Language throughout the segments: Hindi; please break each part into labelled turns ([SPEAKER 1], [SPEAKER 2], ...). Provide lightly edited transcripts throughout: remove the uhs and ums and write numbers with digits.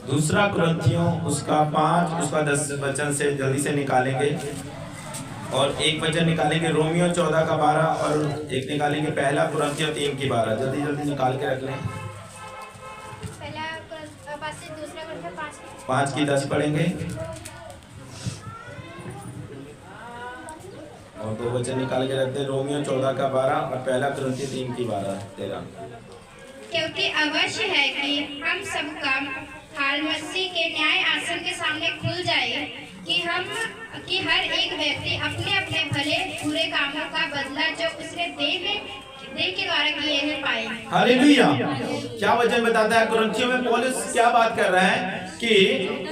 [SPEAKER 1] दूसरा कुरिन्थियों उसका 5 उसका 10 वचन से जल्दी से निकालेंगे, और एक वचन निकालेंगे रोमियो 14 का 12, और एक निकालेंगे पहला कुरिन्थियों 3 की 12। जल्दी जल्दी निकाल के रख लें। 5 की 10 पढ़ेंगे, और 2 वचन निकाल के रखते हैं रोमियो 14 का 12 और पहला कुरिन्थियों 3 की 13।
[SPEAKER 2] क्योंकि अवश्य है कि हम सबका हाल मसीह के न्याय आसन के सामने खुल जाए कि हर एक व्यक्ति अपने अपने भले बुरे कामों का बदला जो उसने देह के द्वारा किए हैं पाए।
[SPEAKER 1] हालेलुया। क्या वचन बताता है? कुरिन्थियों में पौलुस क्या बात कर रहा है कि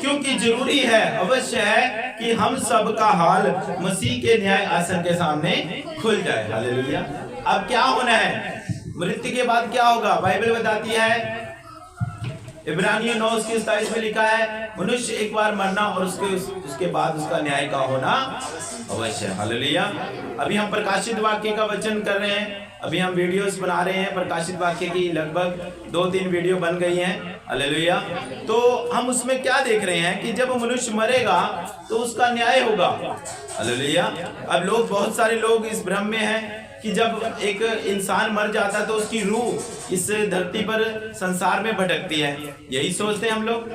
[SPEAKER 1] क्योंकि जरूरी है, अवश्य है कि हम सब का हाल मसीह के न्याय आसन के सामने खुल जाए। हालेलुया। अब क्या होना है? मृत्यु के बाद क्या होगा? बाइबल बताती है, इब्रानियों 9:27 में लिखा है, मनुष्य एक बार मरना और उसके बाद उसका न्याय का होना अवश्य। हालेलुया। अभी हम प्रकाशित वाक्य का वचन कर रहे हैं, अभी हम वीडियोस बना रहे हैं प्रकाशित वाक्य की, लगभग 2-3 वीडियो बन गई हैं। हालेलुया। तो हम उसमें क्या देख रहे हैं कि जब मनुष्य मरेगा तो उसका न्याय होगा। हालेलुया। अब बहुत सारे लोग इस भ्रम में हैं कि जब एक इंसान मर जाता है तो उसकी रूह इस धरती पर संसार में भटकती है, यही सोचते हैं हम लोग,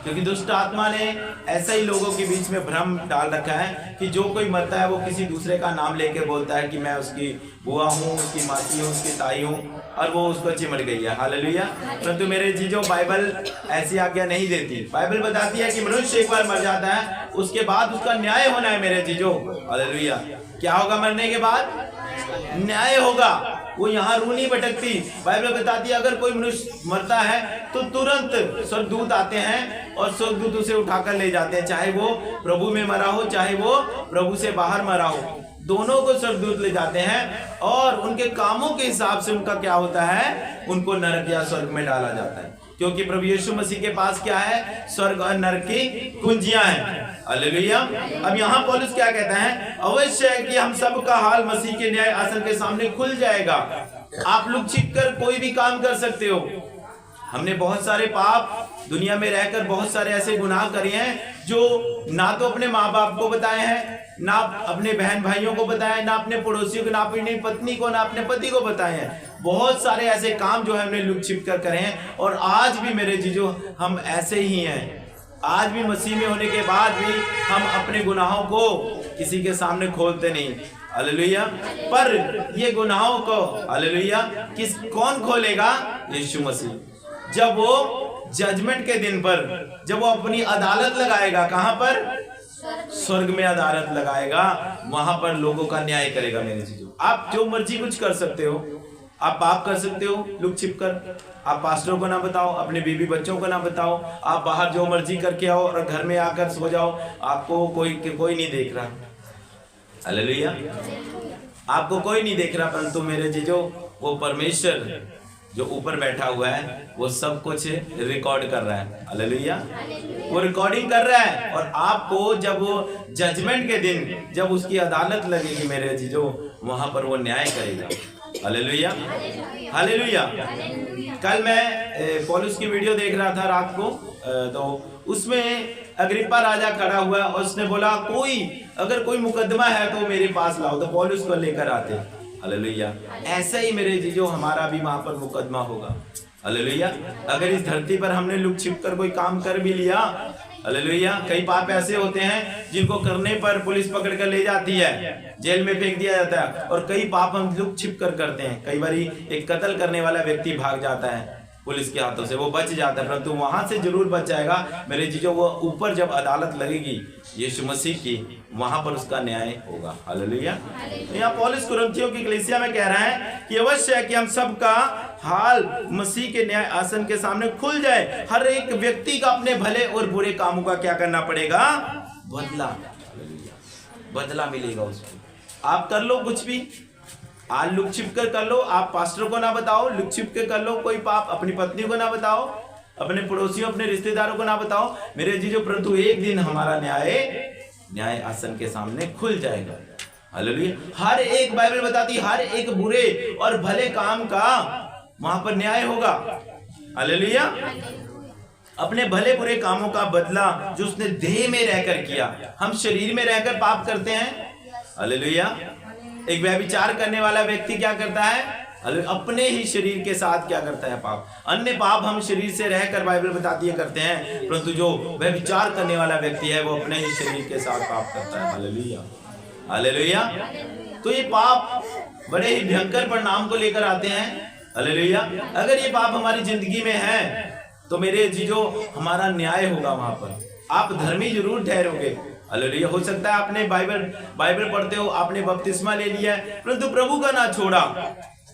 [SPEAKER 1] क्योंकि दुष्ट आत्मा ने ऐसा ही लोगों के बीच में भ्रम डाल रखा है कि जो कोई मरता है वो किसी दूसरे का नाम लेके बोलता है कि मैं उसकी बुआ हूँ, उसकी मासी हूँ, उसकी ताई हूँ, और वो उसको चिमट गई है। हालेलुया। परंतु मेरे जीजो, बाइबल ऐसी आज्ञा नहीं देती। बाइबल बताती है कि मनुष्य एक बार मर जाता है, उसके बाद उसका न्याय होना है मेरे जीजो। हालेलुया। क्या होगा? मरने के बाद न्याय होगा। वो यहाँ रूह नहीं भटकती। बाइबल बताती है अगर कोई मनुष्य मरता है तो तुरंत स्वर्गदूत आते हैं और स्वर्गदूत उसे उठाकर ले जाते हैं, चाहे वो प्रभु में मरा हो, चाहे वो प्रभु से बाहर मरा हो, दोनों को स्वर्गदूत ले जाते हैं, और उनके कामों के हिसाब से उनका क्या होता है? उनको नरक या स्वर्ग में डाला जाता है, क्योंकि प्रभु यीशु मसीह के पास क्या है? स्वर्ग और नरक की कुंजियां हैं। हालेलुया। अब यहाँ पौलुस क्या कहता है? अवश्य है कि हम सब का हाल मसीह के न्याय आसन के सामने खुल जाएगा। आप लुक छिप कर कोई भी काम कर सकते हो। हमने बहुत सारे पाप दुनिया में रहकर बहुत सारे ऐसे गुनाह करे हैं जो ना तो अपने माँ बाप को बताए हैं, ना अपने बहन भाइयों को बताए, ना अपने पड़ोसियों को, ना अपनी पत्नी को, ना अपने पति को बताए हैं। बहुत सारे ऐसे काम जो है हमने लुक छिप कर करे हैं, और आज भी मेरे जीजो हम ऐसे ही हैं। आज भी मसीह में होने के बाद भी हम अपने गुनाहों को किसी के सामने खोलते नहीं। हालेलुया। पर ये गुनाहों को, हालेलुया, कौन खोलेगा? यीशु मसीह। जब वो जजमेंट के दिन पर, जब वो अपनी अदालत लगाएगा, कहां पर? स्वर्ग में अदालत लगाएगा, वहां पर लोगों का न्याय करेगा। मेरे जीजो, आप जो मर्जी कुछ कर सकते हो, आप पाप कर सकते हो लुक छिप कर, आप पास्टरों को ना बताओ, अपने बीवी बच्चों को ना बताओ, आप बाहर जो मर्जी करके आओ और घर में आकर सो जाओ, आपको कोई नहीं देख रहा। हालेलुया। आपको कोई नहीं देख रहा, परंतु मेरे जीजो वो परमेश्वर जो ऊपर बैठा हुआ है वो सब कुछ रिकॉर्ड कर रहा है। हालेलुया। वो रिकॉर्डिंग कर रहा है, और आपको जब वो जजमेंट के दिन जब उसकी अदालत लगेगी मेरे जीजो, वहां पर वो न्याय करेगा। हालेलुया। हालेलुया। कल मैं पौलुस की वीडियो देख रहा था रात को, तो उसमें अग्रिप्पा राजा खड़ा हुआ और उसने बोला अगर कोई मुकदमा है तो मेरे पास लाओ, तो पौलुस को लेकर आते। हालेलुया। ऐसा ही मेरे जीजो हमारा भी वहां पर मुकदमा होगा। हालेलुया। अगर इस धरती पर हमने लुक छिप कर कोई काम कर भी लिया, हालेलुया, कई पाप ऐसे होते हैं जिनको करने पर पुलिस पकड़ कर ले जाती है, जेल में फेंक दिया जाता है, और कई पाप हम लुक छिप कर करते हैं। कई बार एक कत्ल करने वाला व्यक्ति भाग जाता है पुलिस के हाथों से, वो बच जाता है, परंतु वहां से जरूर बच जाएगा मेरे जीजो। वो ऊपर जब अदालत लगेगी यीशु मसीह की, वहां पर उसका न्याय होगा। हालेलुया। यहाँ पौलुस कुरिन्थियों की कलीसिया में कह रहा है कि अवश्य है कि हम सब का हाल मसीह के न्याय आसन के सामने खुल जाए। हर एक व्यक्ति का अपने भले और बुरे कामों का क्या करना पड़ेगा? बदला। बदला मिलेगा उसको। आप कर लो कुछ भी, आज लुक छिप कर लो, आप पास्टर को ना बताओ, लुक छिप के कर लो कोई पाप, अपनी पत्नी को ना बताओ, अपने पड़ोसियों, अपने रिश्तेदारों को ना बताओ मेरे जीजो, परंतु एक दिन हमारा न्याय आसन के सामने खुल जाएगा। हालेलुया। हर एक, बाइबल बताती हर एक बुरे और भले काम का वहां पर न्याय होगा। हालेलुया। अपने भले बुरे कामों का बदला जो उसने देह में रहकर किया। हम शरीर में रहकर पाप करते हैं, हालेलुया। एक व्यभिचार करने वाला व्यक्ति क्या करता है? अपने ही शरीर के साथ क्या करता है? पाप। अन्य पाप हम शरीर से रहकर बाइबल बताती है करते हैं, परंतु जो व्यभिचार करने वाला व्यक्ति है वो अपने ही शरीर के साथ पाप करता है। Hallelujah, hallelujah. तो ये पाप बड़े ही भयंकर परिणाम को लेकर आते हैं। हालेलुया। अगर ये पाप हमारी जिंदगी में है तो मेरे जीजो हमारा न्याय होगा वहां पर। आप धर्मी जरूर ठहरोगे। हालेलुया। हो सकता है आपने बाइबल पढ़ते हो, आपने बपतिस्मा ले लिया है, परंतु प्रभु का ना छोड़ा।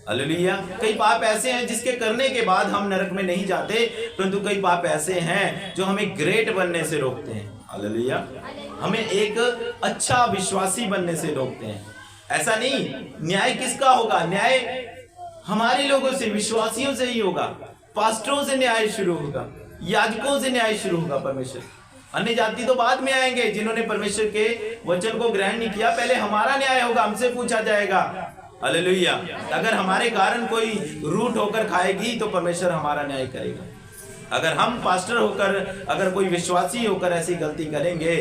[SPEAKER 1] हालेलुया। कई पाप ऐसे हैं जिसके करने के बाद हम नरक में नहीं जाते, परंतु कई पाप ऐसे हैं जो हमें ग्रेट बनने से रोकते हैं। हालेलुया। हमें एक अच्छा विश्वासी बनने से रोकते हैं। ऐसा नहीं, न्याय किसका होगा? न्याय हमारे लोगों से, विश्वासियों से ही होगा। पास्टरों से न्याय शुरू होगा, याजकों से न्याय शुरू होगा। परमेश्वर, अन्य जाति तो बाद में आएंगे जिन्होंने परमेश्वर के वचन को ग्रहण नहीं किया। पहले हमारा न्याय होगा, हमसे पूछा जाएगा। हालेलुया। अगर हमारे कारण कोई रूठ होकर खाएगी तो परमेश्वर हमारा न्याय करेगा। अगर हम पास्टर होकर, अगर कोई विश्वासी होकर ऐसी गलती करेंगे,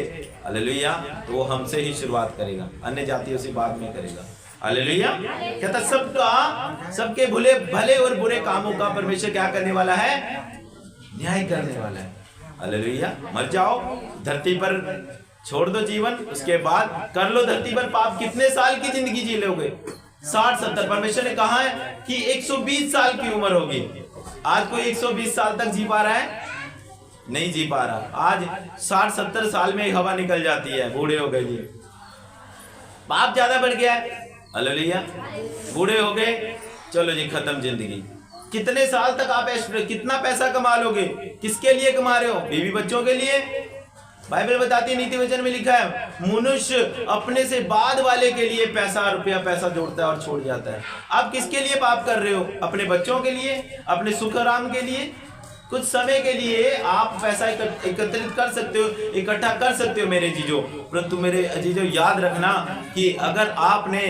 [SPEAKER 1] हालेलुया, तो वो हमसे ही शुरुआत करेगा, अन्य जातियों से बाद में करेगा। हालेलुया। कहता सबके भले और बुरे कामों का परमेश्वर क्या करने वाला है? न्याय करने वाला है। हालेलुया। मर जाओ, धरती पर छोड़ दो जीवन, उसके बाद कर लो धरती पर पाप। कितने साल की जिंदगी जी लोगे? 60-70। परमेश्वर ने कहा है कि 120 साल की उम्र होगी। आज कोई 120 साल तक जी पा रहा है? नहीं जी पा रहा। आज 60-70 साल में हवा निकल जाती है, बूढ़े हो गए जी। पाप ज्यादा बढ़ गया है। हालेलुया। बूढ़े हो गए, चलो जी खत्म जिंदगी। कितने साल तक आप कितना पैसा कमा लोगे? किसके लिए कमा रहे हो? बीवी बच्चों के लिए? बाइबल बताती है, नीति वचन में लिखा है, मनुष्य अपने से बाद वाले के लिए पैसा जोड़ता है और छोड़ जाता है। आप किसके लिए पाप कर रहे हो? अपने बच्चों के लिए, अपने सुख आराम के लिए। कुछ समय के लिए आप पैसा एकत्रित कर सकते हो, इकट्ठा कर सकते हो मेरे जीजो, परंतु मेरे जीजो याद रखना कि अगर आपने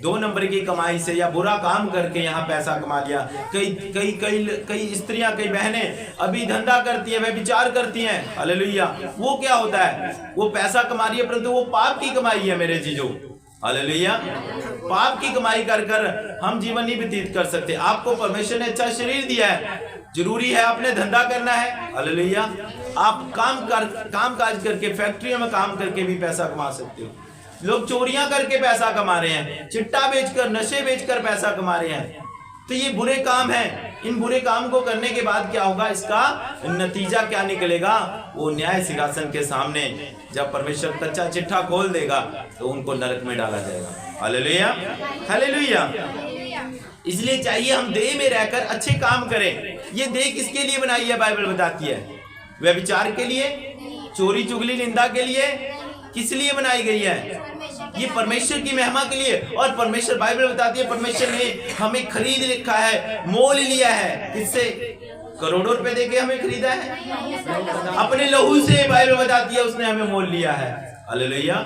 [SPEAKER 1] 2 नंबर की कमाई से या बुरा काम करके यहाँ पैसा कमा लिया। कई स्त्रियां, कई बहनें अभी धंधा करती हैं, व्यभिचार करती हैं। हालेलुया। वो क्या होता है? वो पैसा कमा रही है, परंतु वो पाप की कमाई है मेरे जीजो। हालेलुया। पाप की कमाई कर हम जीवन नहीं व्यतीत कर सकते। आपको परमेश्वर ने अच्छा शरीर दिया है, जरूरी है आपने धंधा करना है। हालेलुया। आप काम काज करके, फैक्ट्रियों में काम करके भी पैसा कमा सकते हो। लोग चोरियां करके पैसा कमा रहे हैं, चिट्टा बेचकर, नशे बेचकर पैसा कमा रहे हैं। तो ये बुरे काम हैं। इन बुरे काम को करने के बाद क्या होगा? इसका नतीजा क्या निकलेगा? वो न्याय सिंहासन के सामने जब परमेश्वर कच्चा चिट्ठा खोल देगा तो उनको नरक में डाला जाएगा। Hallelujah, hallelujah. इसलिए चाहिए हम देह में रहकर अच्छे काम करें। ये देह किसके लिए बनाई है? बाइबल बताती है, व्यभिचार के लिए, चोरी चुगली निंदा के लिए। किस लिए बनाई गई है? ये परमेश्वर की महिमा के लिए। और परमेश्वर, बाइबल बताती है, परमेश्वर ने हमें खरीद लिखा है, मोल लिया है। किससे? करोड़ों रुपए देके हमें खरीदा है, अपने लहू से। बाइबल बताती है उसने हमें मोल लिया है। हालेलुया।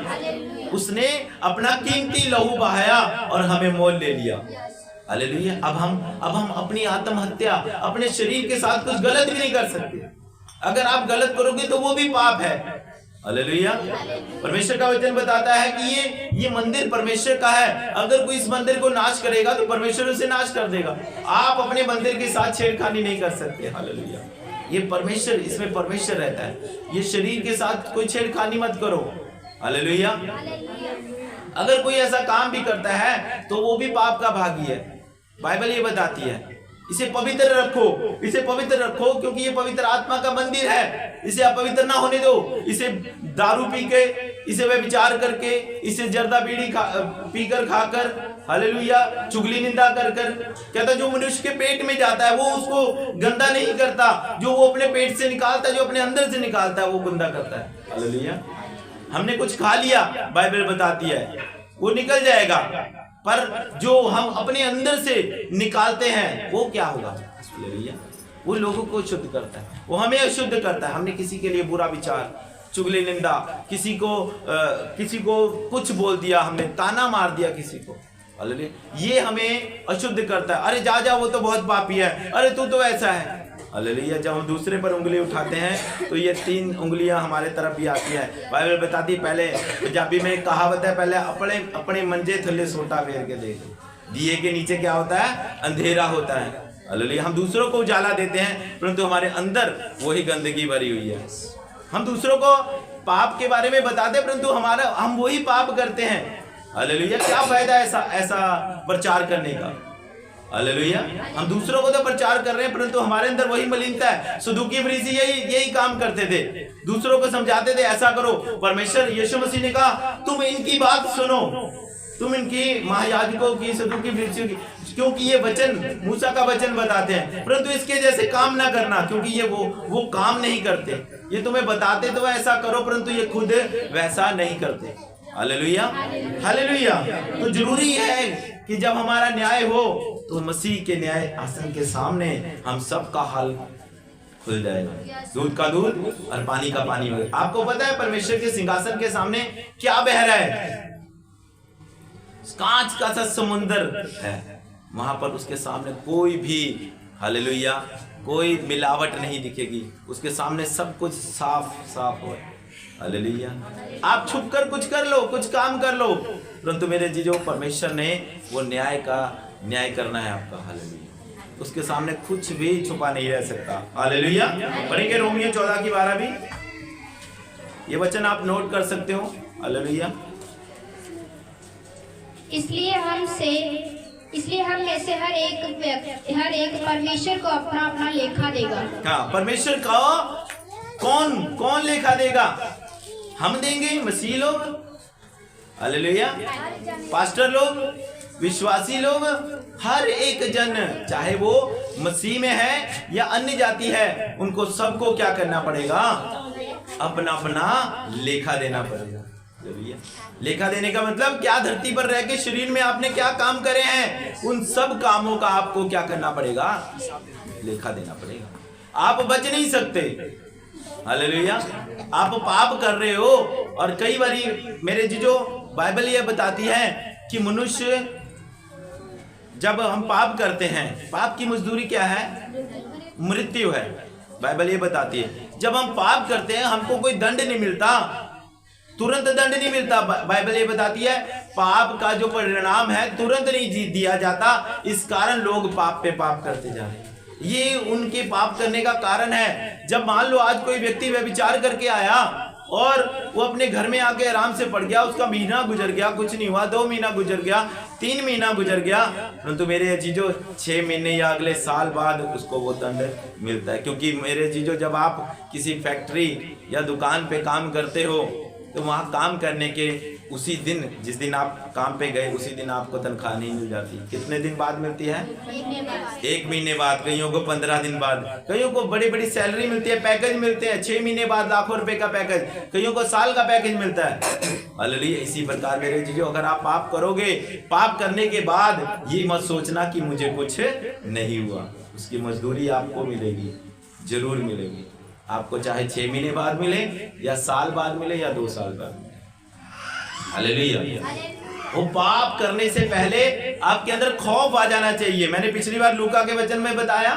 [SPEAKER 1] उसने अपना कीमती लहू बहाया और हमें मोल ले लिया। हालेलुया। अब हम अपनी आत्महत्या, अपने शरीर के साथ कुछ गलत भी नहीं कर सकते। अगर आप गलत करोगे तो वो भी पाप है। हालेलुया। परमेश्वर का वचन बताता है कि ये मंदिर परमेश्वर का है। अगर कोई इस मंदिर को नाश करेगा तो परमेश्वर उसे नाश कर देगा। आप अपने मंदिर के साथ छेड़खानी नहीं कर सकते। हालेलुया। ये परमेश्वर, इसमें परमेश्वर रहता है। ये शरीर के साथ कोई छेड़खानी मत करो। हालेलुया। अगर कोई ऐसा काम भी करता है तो वो भी पाप का भागी है। बाइबल ये बताती है, इसे पवित्र रखो, इसे पवित्र रखो, क्योंकि ये पवित्र आत्मा का मंदिर है। इसे अपवित्र ना होने दो। इसे दारू पी के, इसे व्यभिचार करके, इसे जर्दा बीड़ी पीकर खाकर, हालेलुया, चुगली निंदा कर कहता जो मनुष्य के पेट में जाता है वो उसको गंदा नहीं करता। जो वो अपने पेट से निकालता है, जो अपने अंदर से निकालता है, वो गंदा करता है। हालेलुया। हमने कुछ खा लिया, बाइबल बताती है, वो निकल जाएगा, पर जो हम अपने अंदर से निकालते हैं वो क्या होगा? हालेलुया। वो लोगों को शुद्ध करता है, वो हमें अशुद्ध करता है। हमने किसी के लिए बुरा विचार, चुगली निंदा, किसी को कुछ बोल दिया, हमने ताना मार दिया किसी को, हालेलुया, ये हमें अशुद्ध करता है। अरे जा वो तो बहुत पापी है, अरे तू तो ऐसा है। हालेलुया। जब हम दूसरे पर उंगली उठाते हैं तो ये 3 उंगलियां हमारे तरफ भी आती हैं। बाइबल बताती है, पहले पंजाबी में एक कहावत है, पहले अपने अपने मंजे थल्ले सोटा फेर के देख। दिए के नीचे क्या होता है? अंधेरा होता है। हालेलुया। हम दूसरों को उजाला देते हैं परंतु हमारे अंदर वही गंदगी भरी हुई है। हम दूसरों को पाप के बारे में बताते हैं परंतु हम वही पाप करते हैं। हालेलुया। क्या फायदा ऐसा प्रचार करने का? हालेलुया। हम दूसरों को तो प्रचार कर रहे हैं परंतु हमारे अंदर वही मलिनता है। सदूकी फरीसी यही काम करते थे, दूसरों को समझाते थे ऐसा करो। परमेश्वर यीशु मसीह ने कहा तुम इनकी बात सुनो, तुम इनकी महायाजकों की, सदूकी फरीसियों की, क्योंकि ये वचन मूसा का वचन बताते हैं परंतु इसके जैसे काम ना करना, क्योंकि ये वो काम नहीं करते। ये तुम्हें बताते तो ऐसा करो परंतु ये खुद वैसा नहीं करते। Hallelujah, hallelujah. तो जरूरी है कि जब हमारा न्याय हो तो मसीह के न्याय आसन के सामने हम सब का हाल खुल जाएगा। दूध का दूध और पानी का पानी होगा। आपको पता है परमेश्वर के सिंहासन के सामने क्या बह रहा है? कांच का सा समुंदर है वहां पर। उसके सामने कोई भी, हालेलुया, कोई मिलावट नहीं दिखेगी। उसके सामने सब कुछ साफ साफ हो। हालेलुया। आप छुप कर कुछ कर लो, कुछ काम कर लो परंतु मेरे जीजो परमेश्वर ने वो न्याय करना है आपका। हालेलुया। उसके सामने कुछ भी छुपा नहीं रह सकता। हालेलुया। पढ़ेंगे रोमियो 14 की 12 भी। ये वचन आप नोट कर सकते हो। हालेलुया।
[SPEAKER 2] इसलिए हम में से हर एक परमेश्वर को अपना अपना लेखा देगा।
[SPEAKER 1] हाँ, परमेश्वर का कौन लेखा देगा? हम देंगे, मसीह लोग, हालेलुया, पास्टर लोग, विश्वासी लोग, हर एक जन, चाहे वो मसीह में है या अन्य जाति है, उनको सबको क्या करना पड़ेगा? अपना अपना लेखा देना पड़ेगा। लेखा देने का मतलब क्या? धरती पर रह के शरीर में आपने क्या काम करे हैं, उन सब कामों का आपको क्या करना पड़ेगा? लेखा देना पड़ेगा। आप बच नहीं सकते। हालेलुया। आप पाप कर रहे हो और कई बारी मेरे जीजो बाइबल ये बताती है कि मनुष्य जब हम पाप करते हैं, पाप की मजदूरी क्या है? मृत्यु है। बाइबल ये बताती है जब हम पाप करते हैं हमको कोई दंड नहीं मिलता, तुरंत दंड नहीं मिलता। बाइबल ये बताती है पाप का जो परिणाम है तुरंत नहीं दिया जाता। इस कारण लोग पाप पे पाप करते जा रहे हैं। ये उनके पाप करने का कारण है। जब मान लो आज कोई व्यक्ति व्यभिचार करके आया और वो अपने घर में आके आराम से पड़ गया, उसका महीना गुजर गया, कुछ नहीं हुआ, 2 महीना गुजर गया, 3 महीना गुजर गया, परंतु मेरे जीजो 6 महीने या अगले साल बाद उसको वो दंड मिलता है। क्योंकि मेरे जीजो जब आप किसी फैक्ट्री या दुकान पे काम करते हो तो वहाँ काम करने के उसी दिन, जिस दिन आप काम पे गए उसी दिन आपको तनख्वाह नहीं मिल जाती। कितने दिन बाद मिलती है? 1 महीने बाद, कईयों को 15 दिन बाद, कईयों को बड़ी बड़ी सैलरी मिलती है, पैकेज मिलते हैं 6 महीने बाद, लाखों रुपए का पैकेज, कईयों को साल का पैकेज मिलता है। हालेलुया। इसी प्रकार मेरे जीजो अगर आप पाप करोगे, पाप करने के बाद ये मत सोचना कि मुझे कुछ नहीं हुआ, उसकी मजदूरी आपको मिलेगी, जरूर मिलेगी। आपको चाहे 6 महीने बाद मिले या साल बाद मिले या 2 साल बाद मिले। हालेलुया। वो पाप करने से पहले आपके अंदर खौफ आ जाना चाहिए। मैंने पिछली बार लूका के वचन में बताया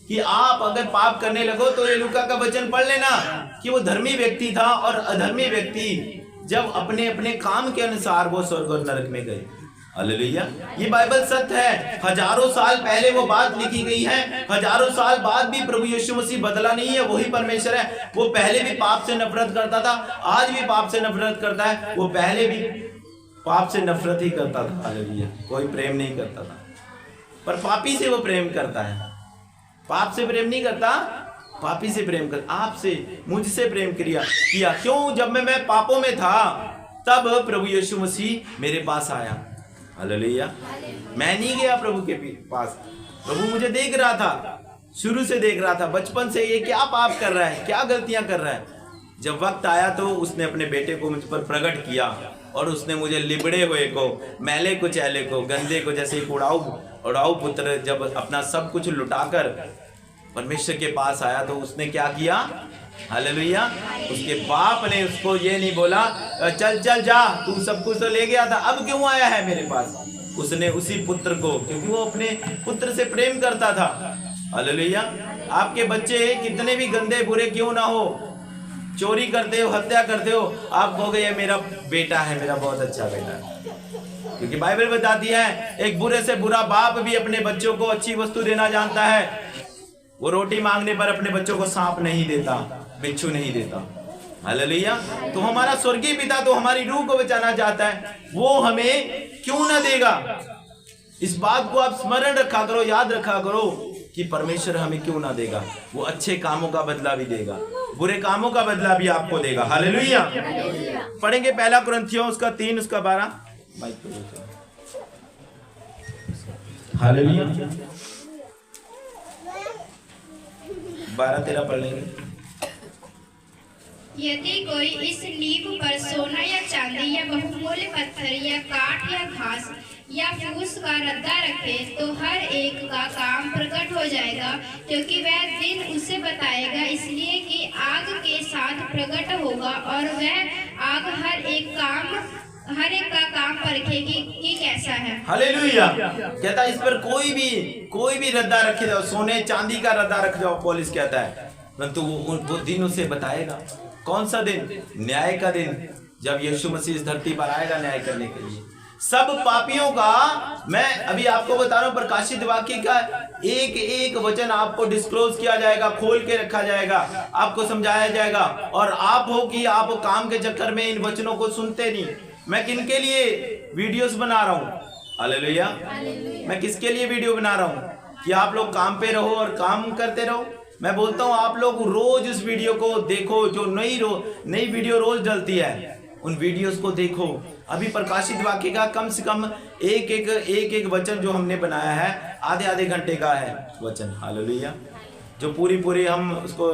[SPEAKER 1] कि आप अगर पाप करने लगो तो ये लूका का वचन पढ़ लेना कि वो धर्मी व्यक्ति था और अधर्मी व्यक्ति जब अपने अपने काम के अनुसार वो स्वर्ग और नरक में गए। हालेलुया। ये बाइबल सत्य है। हजारों साल पहले वो बात लिखी गई है, हजारों साल बाद भी प्रभु यीशु मसीह बदला नहीं है, वही परमेश्वर है। वो पहले भी पाप से नफरत करता था, आज भी पाप से नफरत करता है, वो पहले भी पाप से नफरत ही करता था। हालेलुया। कोई प्रेम नहीं करता था, पर पापी से वो प्रेम करता है। पाप से प्रेम नहीं करता, पापी से प्रेम करता। आपसे, मुझसे प्रेम किया। क्यों? जब मैं पापों में था तब प्रभु यीशु मसीह मेरे पास आया। हालेलुया। मैं नहीं गया प्रभु के पास, प्रभु मुझे देख रहा था, शुरू से देख रहा था, बचपन से ये क्या पाप कर रहा है, क्या गलतियां कर रहा है। जब वक्त आया तो उसने अपने बेटे को मुझ पर प्रकट किया और उसने मुझे लिबड़े हुए को, मैले को, चैले को, गंदे को, जैसे उड़ाऊ पुत्र जब अपना सब कुछ लुटाकर परमेश्वर के पास आया तो उसने क्या किया? हालेलुया। उसके बाप ने उसको ये नहीं बोला चल चल जा, तू सब कुछ तो ले गया था, अब क्यों आया है मेरे पास। उसने उसी पुत्र को, क्योंकि वो अपने पुत्र से प्रेम करता था, हालेलुया, आपके बच्चे कितने भी गंदे बुरे क्यों ना हो, चोरी करते हो, हत्या करते हो, आप कहोगे ये मेरा बेटा है, मेरा बहुत अच्छा बेटा है। क्योंकि बाइबल बताती है एक बुरे से बुरा बाप भी अपने बच्चों को अच्छी वस्तु देना जानता है। वो रोटी मांगने पर अपने बच्चों को सांप नहीं देता, बिच्छू नहीं देता। हालेलुया। तो हमारा स्वर्गीय पिता तो हमारी रूह को बचाना चाहता है, वो हमें क्यों ना देगा। इस बात को आप स्मरण रखा करो, याद रखा करो कि परमेश्वर हमें क्यों ना देगा। वो अच्छे कामों का बदला भी देगा, बुरे कामों का बदला भी आपको देगा। हालेलुया। पढ़ेंगे पहला कुरिन्थियों उसका 3 उसका 12। हालेलुया। 12-13 पढ़ लेंगे।
[SPEAKER 2] यदि कोई इस नींव पर सोना या चांदी या बहुमूल्य पत्थर या काठ या घास या फूस का रद्दा रखे तो हर एक का काम प्रकट हो जाएगा, क्योंकि वह दिन उसे बताएगा, इसलिए कि आग के साथ प्रकट होगा और वह आग हर एक का काम परखेगी कि कैसा है।
[SPEAKER 1] हालेलुया। कहता है इस पर कोई भी रद्दा रखे जाओ, सोने चांदी का रद्दा रख जाओ, पौलुस कहता है, परंतु वो दिन उसे बताएगा। कौन सा दिन? न्याय का दिन, जब यीशु मसीह इस धरती पर आएगा न्याय करने के लिए सब पापियों का। मैं अभी आपको बता रहा हूं, प्रकाशित वाक्य का एक एक वचन आपको डिस्क्लोज किया जाएगा, खोल के रखा जाएगा, आपको समझाया जाएगा। और आप हो कि आप काम के चक्कर में इन वचनों को सुनते नहीं। मैं किनके लिए वीडियोस बना रहा हूँ? हालेलुया। मैं किसके लिए वीडियो बना रहा हूँ? कि आप लोग काम पे रहो और काम करते रहो। मैं बोलता हूँ आप लोग रोज इस वीडियो को देखो, जो नई वीडियो रोज डलती है, उन वीडियोस को देखो। अभी प्रकाशित वाक्य का कम से कम एक वचन जो हमने बनाया है आधे घंटे का है वचन। हालेलुया। जो पूरी हम उसको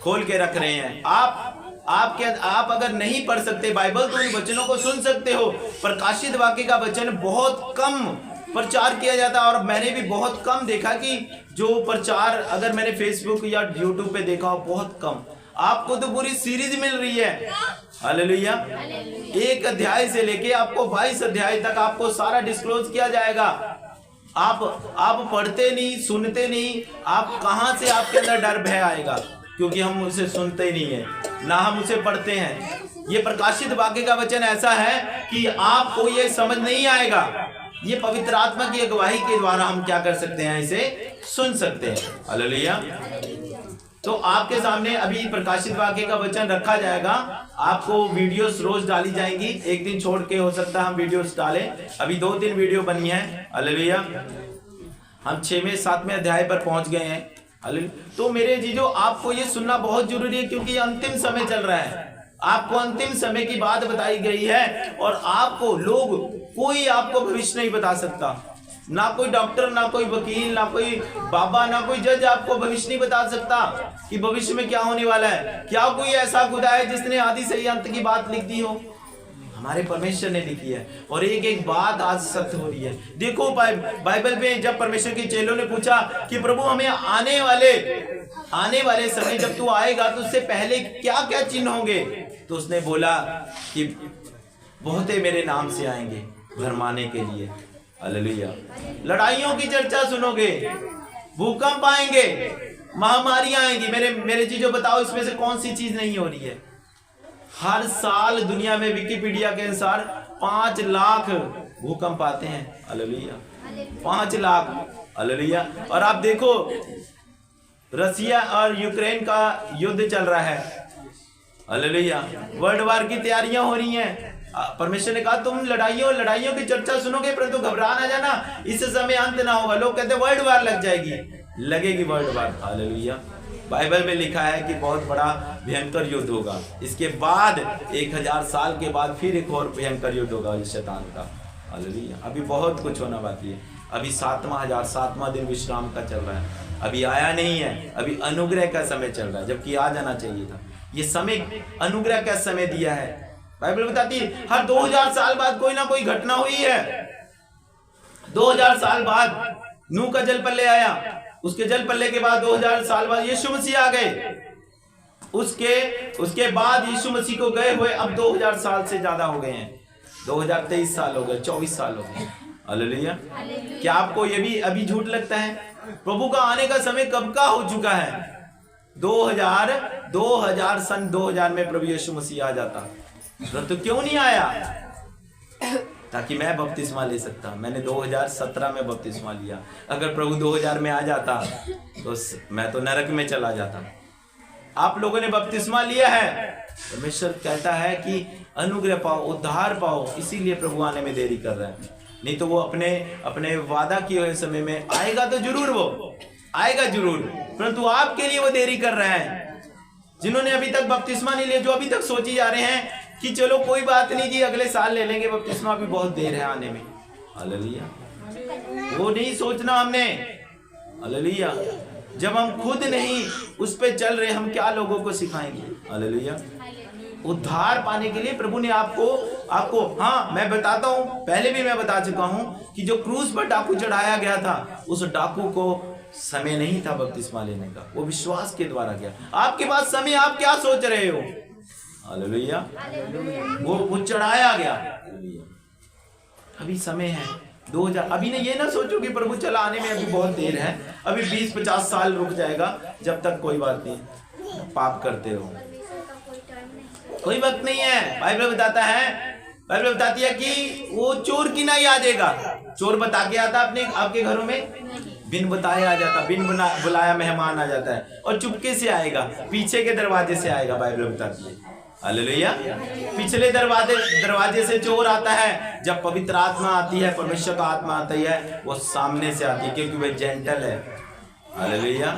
[SPEAKER 1] खोल के रख रहे हैं। आप अगर नहीं पढ़ सकते बाइबल तो इन वचनों को सुन सकते हो। प्रकाशित वाक्य का वचन बहुत कम प्रचार किया जाता है, और मैंने भी बहुत कम देखा कि जो प्रचार अगर मैंने फेसबुक या यूट्यूब पे देखा हो, बहुत कम। आपको तो पूरी सीरीज मिल रही है। हालेलुया। 1 अध्याय से लेके आपको 22 अध्याय तक आपको सारा डिस्क्लोज किया जाएगा। आप पढ़ते नहीं, सुनते नहीं, आप कहां से आपके अंदर डर भय आएगा? क्योंकि हम उसे सुनते ही नहीं है, ना हम उसे पढ़ते हैं। ये प्रकाशित वाक्य का वचन ऐसा है कि आपको ये समझ नहीं आएगा। ये पवित्र आत्मा की अगुवाई के द्वारा हम क्या कर सकते हैं, इसे सुन सकते हैं। हालेलुया। तो आपके सामने अभी प्रकाशित वाक्य का वचन रखा जाएगा। आपको वीडियोस रोज डाली जाएंगी, एक दिन छोड़ के हो सकता है हम वीडियोस डालें। अभी 2-3 वीडियो बनी है। हालेलुया। हम 6वें 7वें अध्याय पर पहुंच गए हैं। हालेलुया। तो मेरे जीजो, आपको ये सुनना बहुत जरूरी है, क्योंकि अंतिम समय चल रहा है। आपको अंतिम समय की बात बताई गई है, और आपको कोई आपको भविष्य नहीं बता सकता। ना कोई डॉक्टर, ना कोई वकील, ना कोई बाबा, ना कोई जज आपको भविष्य नहीं बता सकता कि भविष्य में क्या होने वाला है। क्या कोई ऐसा खुदा है जिसने आदि से ही अंत की बात लिख दी हो? हमारे परमेश्वर ने लिखी है, और एक बात आज सत्य हो रही है। देखो बाइबल में जब परमेश्वर के चेलों ने पूछा कि प्रभु हमें आने वाले समय जब तू आएगा तो उससे पहले क्या क्या चिन्ह होंगे, तो उसने बोला कि बहुते मेरे नाम से आएंगे भरमाने के लिए। हालेलुया। लड़ाइयों की चर्चा सुनोगे, भूकंप आएंगे, महामारियां आएंगी। मेरे चीजों बताओ, इसमें से कौन सी चीज नहीं हो रही है? हर साल दुनिया में विकिपीडिया के अनुसार 5 लाख भूकंप आते हैं। हालेलुया। 5 लाख। हालेलुया। और आप देखो रसिया और यूक्रेन का युद्ध चल रहा है। हालेलुया। वर्ल्ड वार की तैयारियां हो रही हैं। परमेश्वर ने कहा तुम लड़ाइयों की चर्चा सुनोगे, परंतु घबरा ना जाना, इस समय अंत ना होगा। लोग कहते हैं वर्ल्ड वार लग जाएगी, लगेगी वर्ल्ड वार। हालेलुया। बाइबल में लिखा है कि बहुत बड़ा भयंकर युद्ध होगा। इसके बाद 1000 साल के बाद फिर एक और भयंकर युद्ध होगा इस शैतान का। हालेलुया। अभी बहुत कुछ होना बाकी है। अभी 7वां दिन विश्राम का चल रहा है, अभी आया नहीं है। अभी अनुग्रह का समय चल रहा है, जबकि आ जाना चाहिए था। ये समय अनुग्रह का समय दिया है। बाइबल बताती है हर 2000 साल बाद कोई ना कोई घटना हुई है। 2000 साल बाद नूह का जल प्रलय आया, उसके जल प्रलय के बाद 2000 साल बाद यीशु मसीह आ गए। उसके बाद यीशु मसीह को गए हुए अब 2000 साल से ज्यादा हो गए हैं। 2023 साल हो गए, 24 साल हो गए। हालेलुया। क्या आपको ये भी अभी झूठ लगता है? प्रभु का आने का समय कब का हो चुका है? 2000 सन 2000 में प्रभु यीशु मसीह आ जाता, तो क्यों नहीं आया? ताकि मैं बपतिस्मा ले सकता। मैंने 2017 में बपतिस्मा लिया। अगर प्रभु 2000 में आ जाता तो मैं तो नरक में चला जाता। आप लोगों ने बपतिस्मा लिया है, परमेश्वर कहता है कि अनुग्रह पाओ, उद्धार पाओ, इसीलिए प्रभु आने में देरी कर रहे हैं। नहीं तो वो अपने वादा किए हुए समय में आएगा, तो जरूर वो आएगा जरूर, परंतु आपके लिए वो देरी कर रहे हैं। जिन्होंने अभी तक बपतिस्मा नहीं लिया, जो अभी तक सोची जा रहे हैं कि चलो कोई बात नहीं जी, अगले साल ले लेंगे बपतिस्मा, भी बहुत देर है आने में। हालेलुया। वो नहीं सोचना हमने। हालेलुया। जब हम खुद नहीं उस पे चल रहे, हम क्या लोगों को सिखाएंगे? हालेलुया। उद्धार पाने के लिए प्रभु ने आपको हाँ, मैं बताता हूँ, पहले भी मैं बता चुका हूँ कि जो क्रूस पर डाकू चढ़ाया गया था, उस डाकू को समय नहीं था बपतिस्मा लेने का, वो विश्वास के द्वारा गया। आपके पास समय, आप क्या सोच रहे हो? हालेलुया। वो चढ़ाया गया। अभी समय है 2000। अभी ने ये ना सोचो कि प्रभु चला आने में अभी बहुत देर है, अभी 20-50 साल रुक जाएगा, जब तक कोई बात नहीं, पाप करते रहो, कोई वक्त नहीं है। बाइबल बताता है, बाइबल बताती है कि वो चोर की नहीं आ जाएगा। चोर बता के आता अपने आपके घरों में, बिन बताए आ जाता, बिन बुलाया मेहमान आ जाता है, और चुपके से आएगा, पीछे के दरवाजे से आएगा। बाइबल बताती है। हालेलुया। पिछले दरवाजे से चोर आता है। जब पवित्र आत्मा आती है, परमेश्वर का आत्मा आती है, वो सामने से आती है, क्योंकि वह जेंटल है। हालेलुया।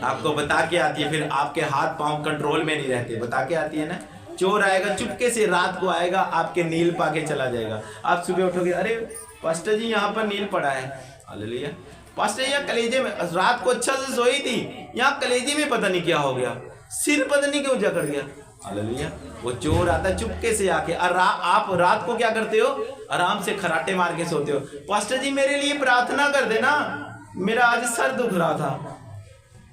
[SPEAKER 1] आपको बता के आती है, फिर आपके हाथ पांव कंट्रोल में नहीं रहते, बता के आती है ना। चोर आएगा चुपके से, रात को आएगा, आपके नील पाके चला जाएगा। आप सुबह उठोगे, अरे पास्टर जी यहाँ पर नील पड़ा है। हालेलुया। पास्टर यहाँ कलेजे में, रात को अच्छा से सोई थी, यहाँ कलेजे में पता नहीं क्या हो गया, सिर पता नहीं क्यों जकड़ गया। हालेलुया। वो चोर आता चुपके से आके, और आप रात को क्या करते हो? आराम से खराटे मार के सोते हो। पास्टर जी मेरे लिए प्रार्थना कर देना, मेरा आज सर दुख रहा था।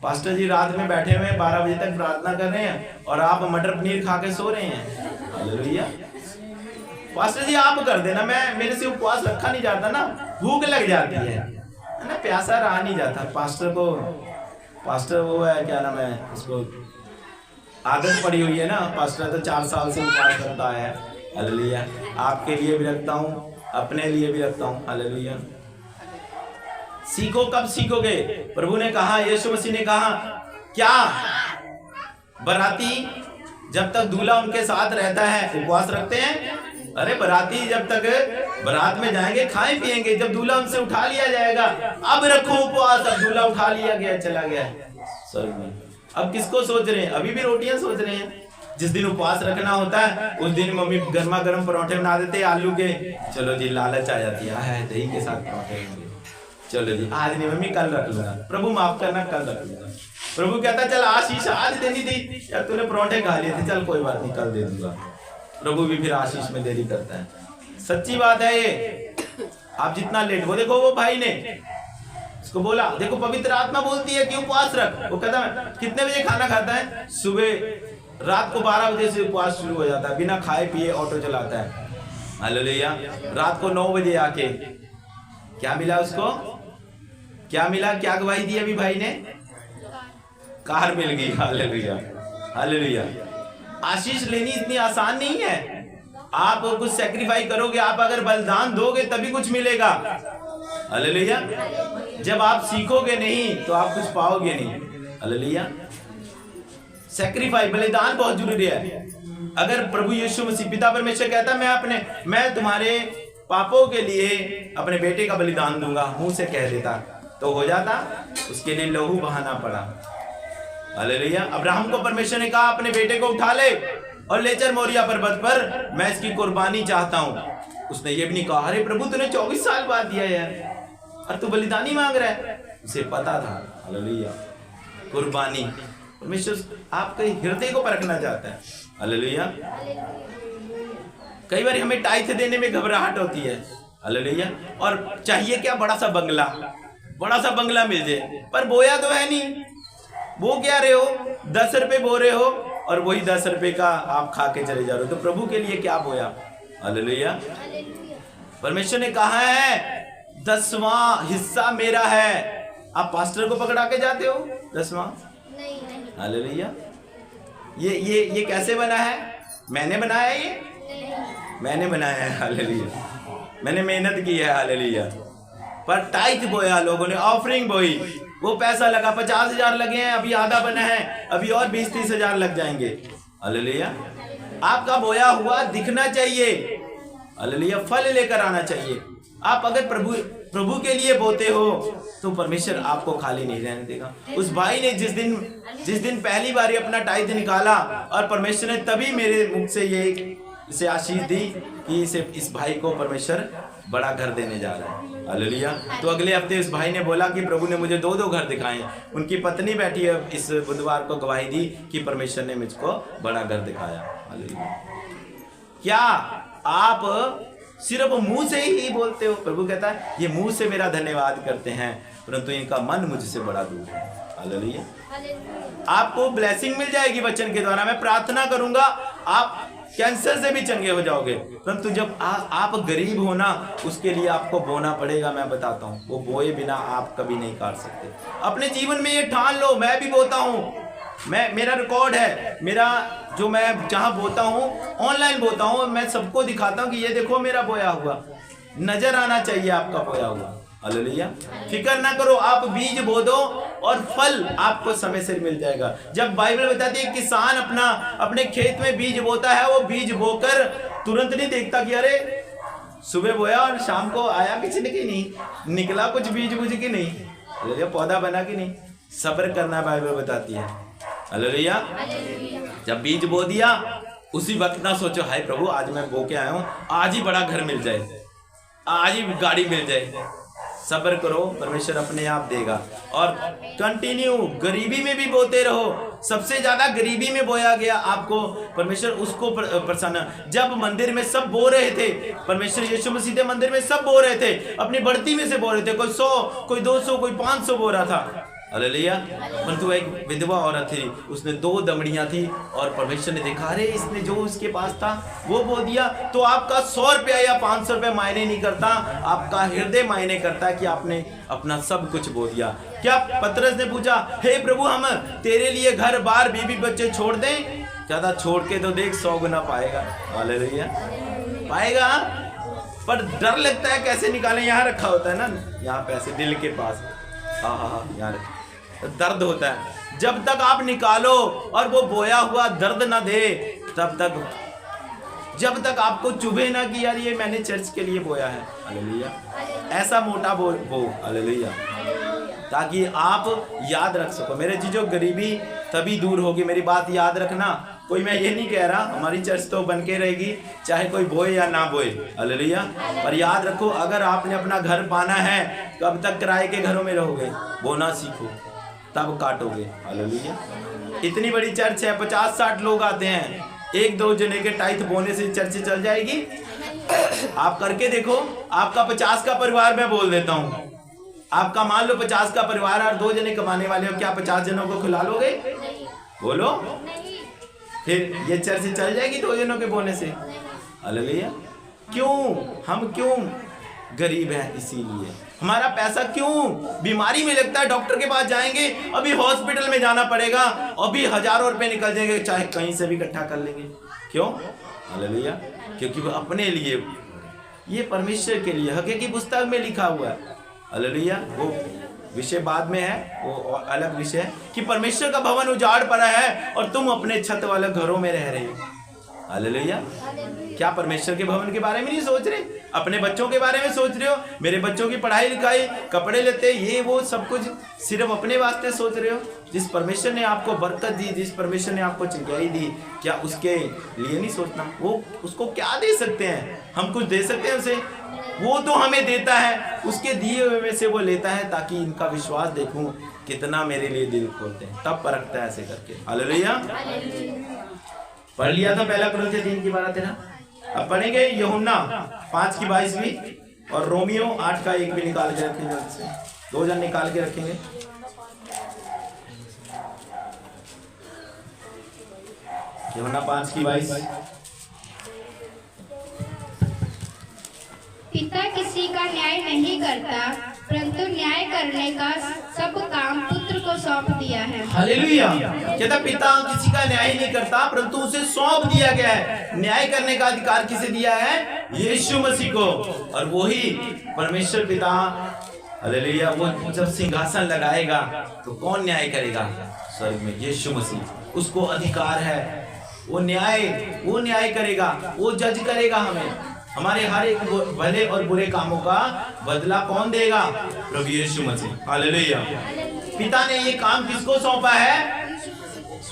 [SPEAKER 1] पास्टर जी रात में बैठे हुए 12 बजे तक प्रार्थना कर रहे हैं, और आप मटर पनीर खा के सो रहे हैं। हालेलुया। पास्टर जी आप कर देना, मेरे से उपवास रखा नहीं जाता ना, भूख लग जाती है ना, प्यासा रहा नहीं जाता। पास्टर वो है, क्या नाम है उसको, आदत पड़ी हुई है ना। पास्टर तो 4 साल से उपवास करता है। हालेलुया। आपके लिए भी रखता हूँ, अपने लिए भी रखता हूँ। हालेलुया। सीखो, कब सीखोगे? प्रभु ने कहा, यीशु मसीह ने कहा, क्या बराती जब तक दूल्हा उनके साथ रहता है उपवास रखते हैं? अरे बराती जब तक बारात में जाएंगे खाए पिएंगे, जब दूल्हा उनसे उठा लिया जाएगा, अब रखो उपवास, अब दूल्हा उठा लिया गया, चला गया स्वर्ग में। अब किसको सोच रहे हैं? अभी भी रोटियां सोच रहे हैं। जिस दिन उपवास रखना होता है उस दिन मम्मी गर्मा गर्म परोठे बना देते आलू के, चलो जी लालच आ जाती है, दही के साथ परोठे होंगे, चलो जी आज नहीं मम्मी कल रख लूंगा, प्रभु माफ करना कल रख लूंगा। प्रभु कहता चल आशीष आज देनी थी यार, तूने परोठे खा लिए थे, चल कोई बात नहीं कल दे दूंगा। प्रभु भी फिर आशीष में देरी करता है। सच्ची बात है ये। आप जितना लेट, वो देखो वो भाई ने उसको बोला, देखो पवित्र आत्मा बोलती है कि उपवास रख। वो कहता है कितने बजे खाना खाता है? सुबह रात को 12 बजे से उपवास शुरू हो जाता है, बिना खाए पिए ऑटो चलाता है। हालेलुया। रात को 9 बजे आके क्या मिला उसको? क्या मिला? क्या गवाही दी अभी भाई ने? कार मिल गई। हालेलुया। हालेलुया। आशीष लेनी इतनी आसान नहीं है। आप कुछ सैक्रिफाइस करोगे, आप अगर बलिदान दोगे तभी कुछ मिलेगा। हालेलुया। जब आप सीखोगे नहीं तो आप कुछ पाओगे नहीं। हालेलुया। सैक्रिफाइस, बलिदान बहुत जरूरी है। अगर प्रभु यीशु मसीह पिता परमेश्वर कहता मैं तुम्हारे पापों के लिए अपने बेटे का बलिदान दूंगा, मुंह से कह देता तो हो जाता, उसके लिए लहू बहाना पड़ा। हालेलुया। अब्राहम को परमेश्वर ने कहा अपने बेटे को उठा ले और ले चल मोरिया पर्वत पर, मैं इसकी कुर्बानी चाहता हूं। उसने ये भी नहीं कहा अरे प्रभु तूने 24 साल बाद दिया यार और तू बलिदानी मांग रहा है। उसे पता था। हालेलुया। कुर्बानी, परमेश्वर आपके हृदय को परखना चाहता है। हालेलुया। कई बार हमें टाइथ देने में घबराहट होती है। हालेलुया। और चाहिए क्या? बड़ा सा बंगला मिल जाए, पर बोया तो है नहीं। वो क्या रहे हो? 10 रुपए बो रहे हो और वही 10 रुपए का आप खा के चले जा रहे हो, तो प्रभु के लिए क्या बोया? हालेलुया। परमेश्वर ने कहा है 10वां हिस्सा मेरा है। आप पास्टर को पकड़ा के जाते हो 10वां?
[SPEAKER 2] नहीं।
[SPEAKER 1] हालेलुया। ये कैसे बना है? मैंने बनाया ये?
[SPEAKER 2] नहीं।
[SPEAKER 1] मैंने बनाया है। हालेलुया। मैंने मेहनत की है। हालेलुया। पर टाइट बोया लोगों ने, ऑफरिंग बोई, वो पैसा लगा, 50,000 लगे हैं, अभी आधा बना है, अभी और 20-30 हजार लग जाएंगे। हालेलुया। आपका बोया हुआ दिखना चाहिए। हालेलुया। फल लेकर आना चाहिए। आप अगर प्रभु के लिए बोते हो तो परमेश्वर आपको खाली नहीं रहने देगा। उस भाई ने जिस दिन पहली बार अपना टाइट निकाला और परमेश्वर ने तभी मेरे मुख से इसे आशीष दी कि इस भाई को परमेश्वर बड़ा घर देने जा रहा है। हालेलुया। तो अगले हफ्ते इस भाई ने बोला कि प्रभु ने मुझे 2 घर दिखाए। उनकी पत्नी बैठी है, इस बुधवार को गवाही दी कि परमेश्वर ने मुझको बड़ा घर दिखाया। हालेलुया। क्या आप सिर्फ मुंह से ही बोलते हो? प्रभु कहता है ये मुंह से मेरा धन्यवाद करते हैं, परंतु इनका मन मुझसे बड़ा दूर है। हालेलुया। आपको ब्लेसिंग मिल जाएगी वचन के द्वारा। मैं प्रार्थना करूंगा आप कैंसर से भी चंगे हो जाओगे, परंतु जब आप गरीब हो ना, उसके लिए आपको बोना पड़ेगा। मैं बताता हूँ, वो बोए बिना आप कभी नहीं काट सकते। अपने जीवन में ये ठान लो, मैं भी बोता हूँ। मेरा रिकॉर्ड है, मैं जहां बोता हूँ, ऑनलाइन बोता हूँ, मैं सबको दिखाता हूँ कि ये देखो मेरा बोया हुआ। नजर आना चाहिए आपका बोया हुआ। हालेलुया। फिक्र ना करो, आप बीज बो दो और फल आपको समय से मिल जाएगा। जब बाइबल बताती है किसान अपने खेत में बीज बोता है, वो बीज बोकर तुरंत नहीं देखता कि अरे सुबह बोया और शाम को आया किसी ने कि नहीं, निकला कुछ बीज बुझ की नहीं, हालेलुया, पौधा बना कि नहीं। सब्र करना बाइबल बताती है। हालेलुया। जब बीज बो दिया उसी वक्त ना सोचो हाय प्रभु आज मैं बो के आया हूं, आज ही बड़ा घर मिल जाए, आज ही गाड़ी मिल जाए। सब्र करो, परमेश्वर अपने आप देगा। और कंटिन्यू गरीबी में भी बोते रहो। सबसे ज्यादा गरीबी में बोया गया आपको, परमेश्वर उसको प्रसन्न। जब मंदिर में सब बो रहे थे, परमेश्वर यीशु मसीह के मंदिर में सब बो रहे थे, अपनी बढ़ती में से बो रहे थे। कोई 100, कोई 200, कोई 500 बो रहा था। हालेलुया। परंतु एक विधवा औरत थी, उसने 2 दमड़ियां थी और परमेश्वर ने देखा अरे इसने जो उसके पास था वो बो दिया। तो आपका 100 रुपया या 500 रुपया मायने नहीं करता, आपका हृदय मायने करता है कि आपने अपना सब कुछ बो दिया। क्या पतरस ने पूछा हे प्रभु हम तेरे लिए घर बार बीबी बच्चे छोड़ दें? कहता छोड़ के तो देख 100 गुना पाएगा। हालेलुया। पाएगा, पर डर लगता है कैसे निकालें। यहाँ रखा होता है ना, यहाँ पैसे दिल के पास, हाँ यार दर्द होता है। जब तक आप निकालो और वो बोया हुआ दर्द ना दे, जब तक आपको चुभे ना कि यार ये मैंने चर्च के लिए बोया है। हालेलुया। ऐसा मोटा बो। हालेलुया। ताकि आप याद रख सको। मेरे जीजो गरीबी तभी दूर होगी, मेरी बात याद रखना। कोई मैं ये नहीं कह रहा, हमारी चर्च तो बन के रहेगी चाहे कोई बोए या ना बोए। हालेलुया। पर याद रखो अगर आपने अपना घर पाना है, कब तक किराए के घरों में रहोगे? बोना सीखो तब काटोगे। हालेलुया। इतनी बड़ी चर्च है, 50-60 लोग आते हैं, 1-2 जने के टाइट बोने से चर्च चल जाएगी? आप करके देखो। आपका 50 का परिवार, मैं बोल देता हूँ, आपका मान लो 50 का परिवार और 2 जने कमाने वाले हो, क्या 50 जनों को खिला लोगे? बोलो। फिर ये चर्च चल जाएगी 2 जनों के बोने से? हालेलुया। हम क्यों गरीब हैं? इसीलिए हमारा पैसा क्यों बीमारी में लगता है। डॉक्टर के पास जाएंगे, अभी हॉस्पिटल में जाना पड़ेगा, अभी हजारों रुपए निकल जाएंगे, चाहे कहीं से भी इकट्ठा कर लेंगे। क्यों? हालेलुया। क्योंकि वो अपने लिए, ये परमेश्वर के लिए हकीकी पुस्तक में लिखा हुआ है। हालेलुया। वो विषय बाद में है, वो अलग विषय है कि परमेश्वर का भवन उजाड़ पड़ा है और तुम अपने छत वाले घरों में रह रहे हो। हालेलुया। क्या परमेश्वर के भवन के बारे में नहीं सोच रहे? अपने बच्चों के बारे में सोच रहे हो? मेरे बच्चों की पढ़ाई लिखाई, कपड़े लेते, ये वो सब कुछ सिर्फ अपने वास्ते सोच रहे हो? जिस परमेश्वर ने आपको बरकत दी, जिस परमेश्वर ने आपको चिंगाई दी, क्या उसके लिए नहीं सोचना? वो उसको क्या दे सकते हैं? हम कुछ दे सकते हैं उसे? वो तो हमें देता है, उसके दिए हुए में से वो लेता है, ताकि इनका विश्वास देखूं कितना मेरे लिए दिल खोलते हैं, तब परखता है ऐसे करके। हालेलुया। पढ़ लिया था पहला कुरिन्थियों 3:12-13। अब पढ़ेंगे यूहन्ना 5:22 और रोमियो 8:1 भी निकाल के रखेंगे। 2 जन निकाल के रखेंगे। यूहन्ना 5:22।
[SPEAKER 2] पिता किसी का न्याय नहीं करता, परंतु न्याय करने का सब काम पुत्र को सौंप दिया है।
[SPEAKER 1] हालेलुया। कहता पिता किसी का न्याय नहीं करता, परंतु उसे सौंप दिया गया है। न्याय करने का अधिकार किसे दिया है? यीशु मसीह को। और वही परमेश्वर पिता, हालेलुया, वो जब सिंहासन लगाएगा तो कौन न्याय करेगा? स्वर्ग में यीशु मसीह। उसको अधिकार है, वो न्याय करेगा, वो जज करेगा हमें। हमारे हर एक भले और बुरे कामों का बदला कौन देगा? प्रभु यीशु मसीह। हालेलुया। पिता ने ये काम किसको सौंपा है?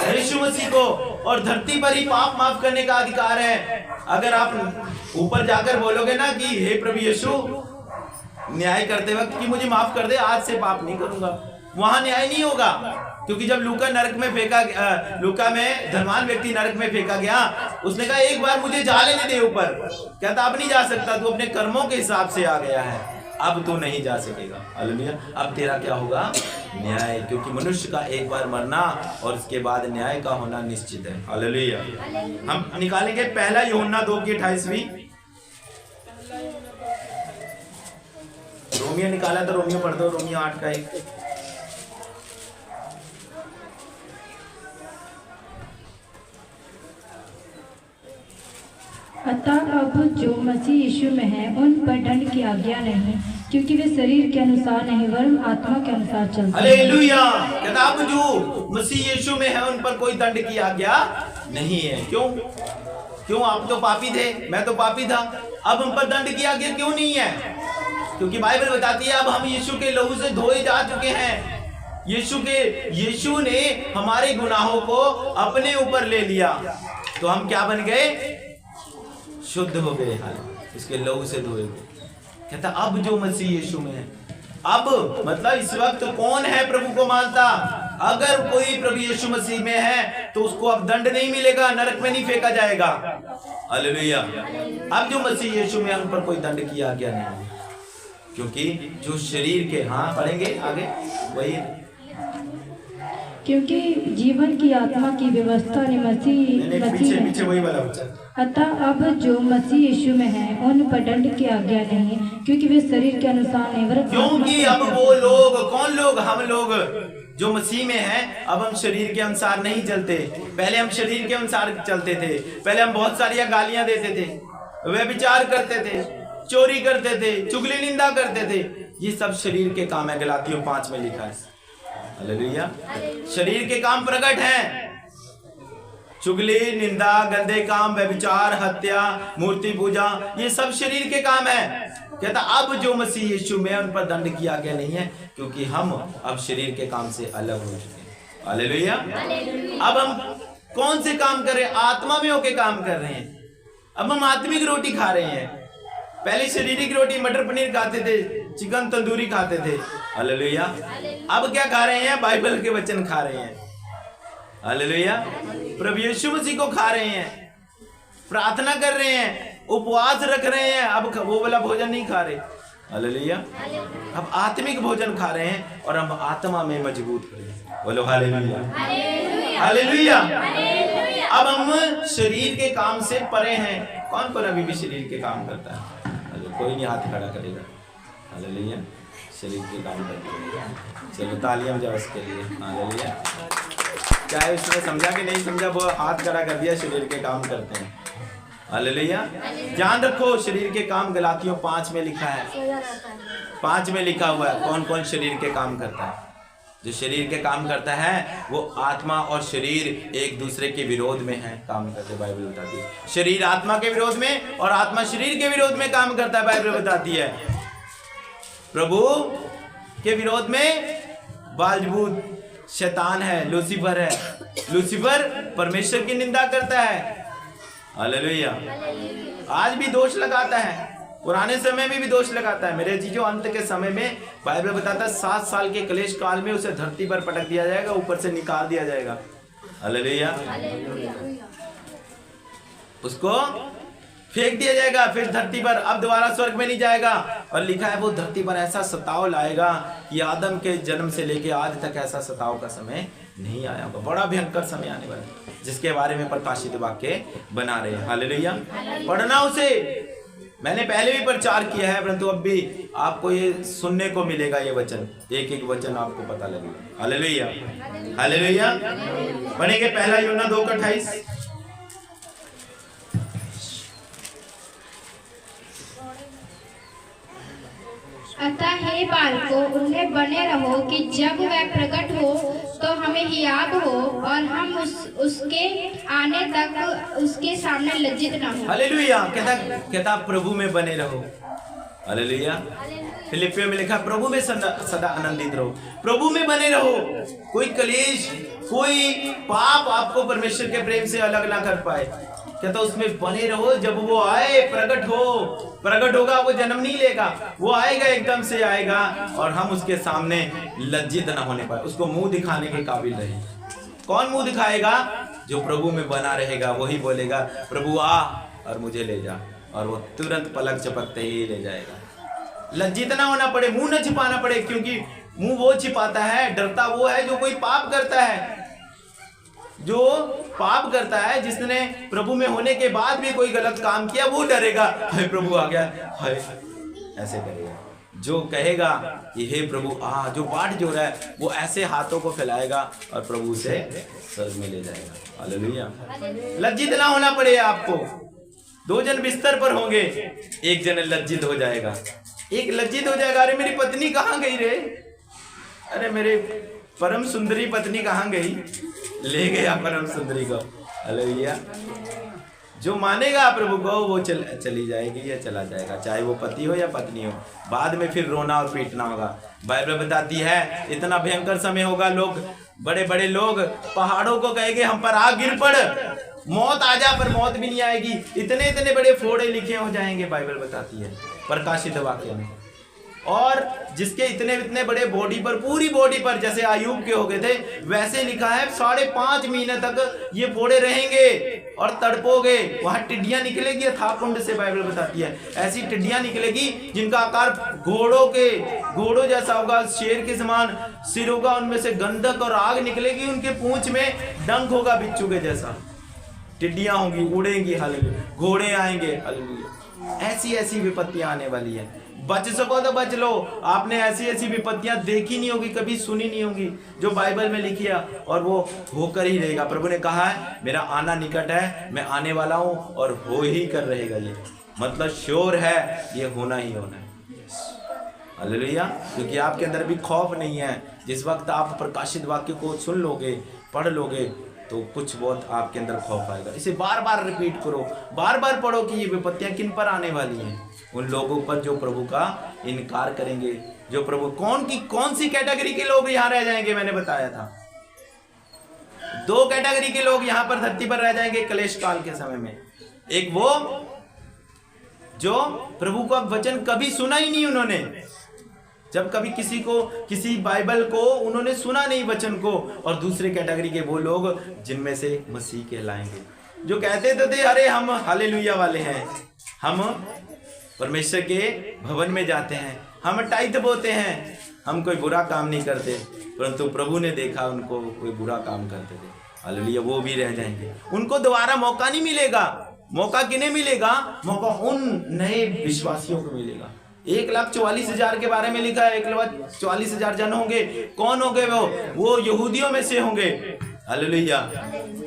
[SPEAKER 1] यीशु मसीह को। और धरती पर ही पाप माफ करने का अधिकार है। अगर आप ऊपर जाकर बोलोगे ना कि हे प्रभु यीशु, न्याय करते वक्त कि मुझे माफ कर दे, आज से पाप नहीं करूंगा, वहां न्याय नहीं होगा। क्योंकि जब लूका नरक में लूका में धनवान व्यक्ति नरक में फेंका गया, उसने कहा एक बार मुझे जा लेने दे ऊपर। कहता अब नहीं जा सकता, तू अपने कर्मों के हिसाब से आ गया है, अब तू नहीं जा सकेगा। हालेलुया। अब तेरा क्या होगा? न्याय। क्योंकि मनुष्य का एक बार मरना और उसके बाद न्याय का होना निश्चित है। हालेलुया। हम निकालेंगे पहला यूहन्ना 2:28। रोमियो निकाला तो रोमियो पढ़ दो, रोमियो 8:1।
[SPEAKER 3] अतः अब जो मसीह यीशु में है उन पर दंड की आज्ञा नहीं, क्योंकि वे शरीर के अनुसार नहीं वरन आत्मा के अनुसार चलते हैं।
[SPEAKER 1] हालेलुया। कहता अब जो मसीह यीशु में है उन पर कोई दंड की आज्ञा नहीं है। क्यों? आप तो पापी थे, मैं तो पापी था, अब हम पर दंड की आज्ञा क्यों नहीं है? क्योंकि बाइबल बताती है अब हम यीशु के लहू से धोए जा चुके हैं। यीशु ने हमारे गुनाहों को अपने ऊपर ले लिया, तो हम क्या बन गए? शुद्ध हो गए। इसके लहू से धोए गए। कहता अब जो मसीह यीशु में है, अब मतलब इस वक्त कौन है प्रभु को मानता? अगर कोई प्रभु यीशु मसीह में है तो उसको अब दंड नहीं मिलेगा, नरक में नहीं फेंका जाएगा। हालेलुया। अब जो मसीह यीशु में है उन पर कोई दंड की आज्ञा नहीं है, क्योंकि जो शरीर के, हाँ पढ़ेंगे आगे वही,
[SPEAKER 3] क्योंकि जीवन की आत्मा की व्यवस्था ने मसीह
[SPEAKER 1] पीछे वही वाला बच्चा।
[SPEAKER 3] अतः अब जो मसीह यीशु में है उन पर दंड की आज्ञा नहीं, क्योंकि वे शरीर के अनुसार नहीं वरन
[SPEAKER 1] क्योंकि अब वो लोग, कौन लोग? हम लोग जो मसीह में हैं, अब हम शरीर के अनुसार नहीं चलते। पहले हम शरीर के अनुसार चलते थे। पहले हम बहुत सारी गालियां देते थे, व्यभिचार करते थे, चोरी करते थे, चुगली निंदा करते थे। ये सब शरीर के काम है, गलातियों 5 में लिखा है। हालेलुया। शरीर के काम प्रकट हैं, चुगली, निंदा, गंदे काम, व्यभिचार, हत्या, मूर्ति पूजा, ये सब शरीर के काम है। कहता अब जो मसीह यीशु में उन पर दंड की आज्ञा नहीं है, क्योंकि हम अब शरीर के काम से अलग हो चुके हैं। हालेलुया। अब हम कौन से काम कर रहे हैं? आत्मा में होके काम कर रहे हैं। अब हम आत्मिक रोटी खा रहे हैं। पहले शारीरिक रोटी, मटर पनीर खाते थे, चिकन तंदूरी खाते थे। हालेलुया। अब क्या खा रहे हैं? बाइबल के वचन खा रहे हैं। हालेलुया। प्रभु यीशु मसीह को खा रहे हैं, प्रार्थना कर रहे हैं, उपवास रख रहे हैं। अब वो वाला भोजन नहीं खा रहे। हालेलुया। अब आत्मिक भोजन खा रहे हैं और हम आत्मा में मजबूत हो रहे हैं। बोलो हालेलुया। हालेलुया। अब हम शरीर के काम से परे हैं। कौन कौन अभी भी शरीर के काम करता है? कोई नहीं हाथ खड़ा करेगा। हालेलुया। शरीर के काम करते हैं। चलो तालियां बजाओ उसके लिए। हालेलुया। चाहे उसने समझा कि नहीं समझा, वो हाथ खड़ा कर दिया, शरीर के काम करते हैं। हालेलुया। ध्यान रखो, शरीर के काम गलातियों 5 में लिखा है। 5 में लिखा हुआ है कौन कौन शरीर के काम करता है। जो शरीर के काम करता है वो आत्मा और शरीर एक दूसरे के विरोध में है, काम करते। बाइबल बताती है शरीर आत्मा के विरोध में और आत्मा शरीर के विरोध में काम करता है। बाइबल बताती है प्रभु के विरोध में बालजबूत शैतान है, लूसीफर है। लूसीफर परमेश्वर की निंदा करता है। हालेलुया। आज भी दोष लगाता है, पुराने समय में भी दोष लगाता है। मेरे जीजो, अंत के समय में बाइबल बताता है 7 साल के क्लेश काल में उसे धरती पर पटक दिया जाएगा, ऊपर से निकाल दिया जाएगा। हालेलुया। उसको फेंक दिया जाएगा फिर धरती पर, अब दोबारा स्वर्ग में नहीं जाएगा। और लिखा है वो धरती पर ऐसा सताव लाएगा कि आदम के जन्म से लेके आज तक ऐसा सताव का समय नहीं आया होगा। बड़ा भयंकर समय आने वाला है, जिसके बारे में प्रकाशित वाक्य बना रहे हैं। हालेलुया। पढ़ना उसे, मैंने पहले भी प्रचार किया है, परंतु अब भी आपको ये सुनने को मिलेगा, ये वचन, एक एक वचन आपको पता लगेगा। Hallelujah, hallelujah. पढ़ेंगे पहला यूहन्ना 2:28।
[SPEAKER 2] अतः हे बालकों, उनमें बने रहो कि जब वह प्रकट हो तो हमें याद हो और हम उसके आने तक उसके सामने लज्जित न हो।
[SPEAKER 1] हालेलुया। कहता आप प्रभु में बने रहो। हालेलुया। फिलिपियों में लिखा प्रभु में सदा आनंदित रहो, प्रभु में बने रहो। कोई कलेश, कोई पाप आपको परमेश्वर के प्रेम से अलग ना कर पाए। कहता उसमें बने रहो, जब वो आए प्रकट होगा, वो जन्म नहीं लेगा, वो आएगा, एकदम से आएगा और हम उसके सामने लज्जित ना होने पाए, उसको मुंह दिखाने के काबिल रहे। कौन मुंह दिखाएगा? जो प्रभु में बना रहेगा, वही बोलेगा प्रभु आ और मुझे ले जा, और वो तुरंत पलक झपकते ही ले जाएगा। लज्जित ना होना पड़े, मुंह न छिपाना पड़े, क्योंकि मुंह वो छिपाता है, डरता वो है जो कोई पाप करता है। जो पाप करता है, जिसने प्रभु में होने के बाद भी कोई गलत काम किया, वो डरेगा, हाय प्रभु आ गया, हाय ऐसे करेगा। जो कहेगा कि हे प्रभु आ, जो बाट जो रहा है, वो ऐसे हाथों को फैलाएगा और प्रभु से स्वर्ग में ले जाएगा। हालेलुया। लज्जित ना होना पड़े आपको। 2 जन बिस्तर पर होंगे, एक जन लज्जित हो जाएगा, एक लज्जित हो जाएगा, अरे मेरी पत्नी कहाँ गई रे, अरे मेरे परम सुंदरी पत्नी कहाँ गई, ले गया परम सुंदरी को। हालेलुया। जो मानेगा प्रभु को, वो चली जाएगी या चला जाएगा, चाहे वो पति हो या पत्नी हो। बाद में फिर रोना और पीटना होगा। बाइबल बताती है इतना भयंकर समय होगा, लोग, बड़े बड़े लोग पहाड़ों को कहेंगे हम पर आग गिर पड़, मौत आ जा, पर मौत भी नहीं आएगी। इतने इतने बड़े फोड़े लिखे हो जाएंगे, बाइबल बताती है प्रकाशित वाक्य में। और जिसके इतने इतने बड़े बॉडी पर, पूरी बॉडी पर, जैसे आयूब के हो गए थे, वैसे लिखा है 5.5 महीने तक ये फोड़े रहेंगे और तड़पोगे। वहां टिड्डियां निकलेगी अथाह कुंड से, बाइबल बताती है। ऐसी टिड्डियां निकलेगी जिनका आकार घोड़ों जैसा होगा, शेर के समान सिर होगा, उनमें से गंधक और आग निकलेगी, उनके पूंछ में डंक होगा बिच्छू के जैसा। टिड्डियां होंगी, उड़ेंगी, हालेलुया, घोड़े आएंगे, हालेलुया। ऐसी विपत्तियां आने वाली है। बच सको तो बच लो। आपने ऐसी विपत्तियां देखी नहीं होगी, कभी सुनी नहीं होगी, जो बाइबल में लिखी है, और वो होकर ही रहेगा। प्रभु ने कहा है मेरा आना निकट है, मैं आने वाला हूं, और हो ही कर रहेगा। ये मतलब श्योर है, ये होना ही होना है। हालेलुया। क्योंकि आपके अंदर भी खौफ नहीं है। जिस वक्त आप प्रकाशित वाक्य को सुन लोगे, पढ़ लोगे, तो कुछ बहुत आपके अंदर खौफ आएगा। इसे बार बार रिपीट करो, बार बार पढ़ो कि ये विपत्तियां किन पर आने वाली हैं। उन लोगों पर जो प्रभु का इनकार करेंगे, जो प्रभु, कौन सी कैटेगरी के लोग यहाँ रह जाएंगे, मैंने बताया था 2 कैटेगरी के लोग यहाँ पर धरती पर रह जाएंगे कलेश काल के समय में। एक वो जो प्रभु का वचन कभी सुना ही नहीं उन्होंने, जब कभी किसी बाइबल को उन्होंने सुना नहीं वचन को। और दूसरे कैटेगरी के वो लोग जिनमें से मसीह कहलाएंगे, जो कहते तो थे अरे हम हालेलुया वाले हैं, हम परमेश्वर के भवन में जाते हैं, हम टाइट बोते हैं, हम कोई बुरा काम नहीं करते, परंतु प्रभु ने देखा उनको कोई बुरा काम करते थे। हालेलुया। वो भी रह जाएंगे, उनको दोबारा मौका नहीं मिलेगा। मौका किन्हें मिलेगा? मौका उन नए विश्वासियों को मिलेगा। 1,44,000 के बारे में लिखा है, 1,44,000 जन होंगे। कौन होंगे वो यहूदियों में से होंगे। हालेलुया।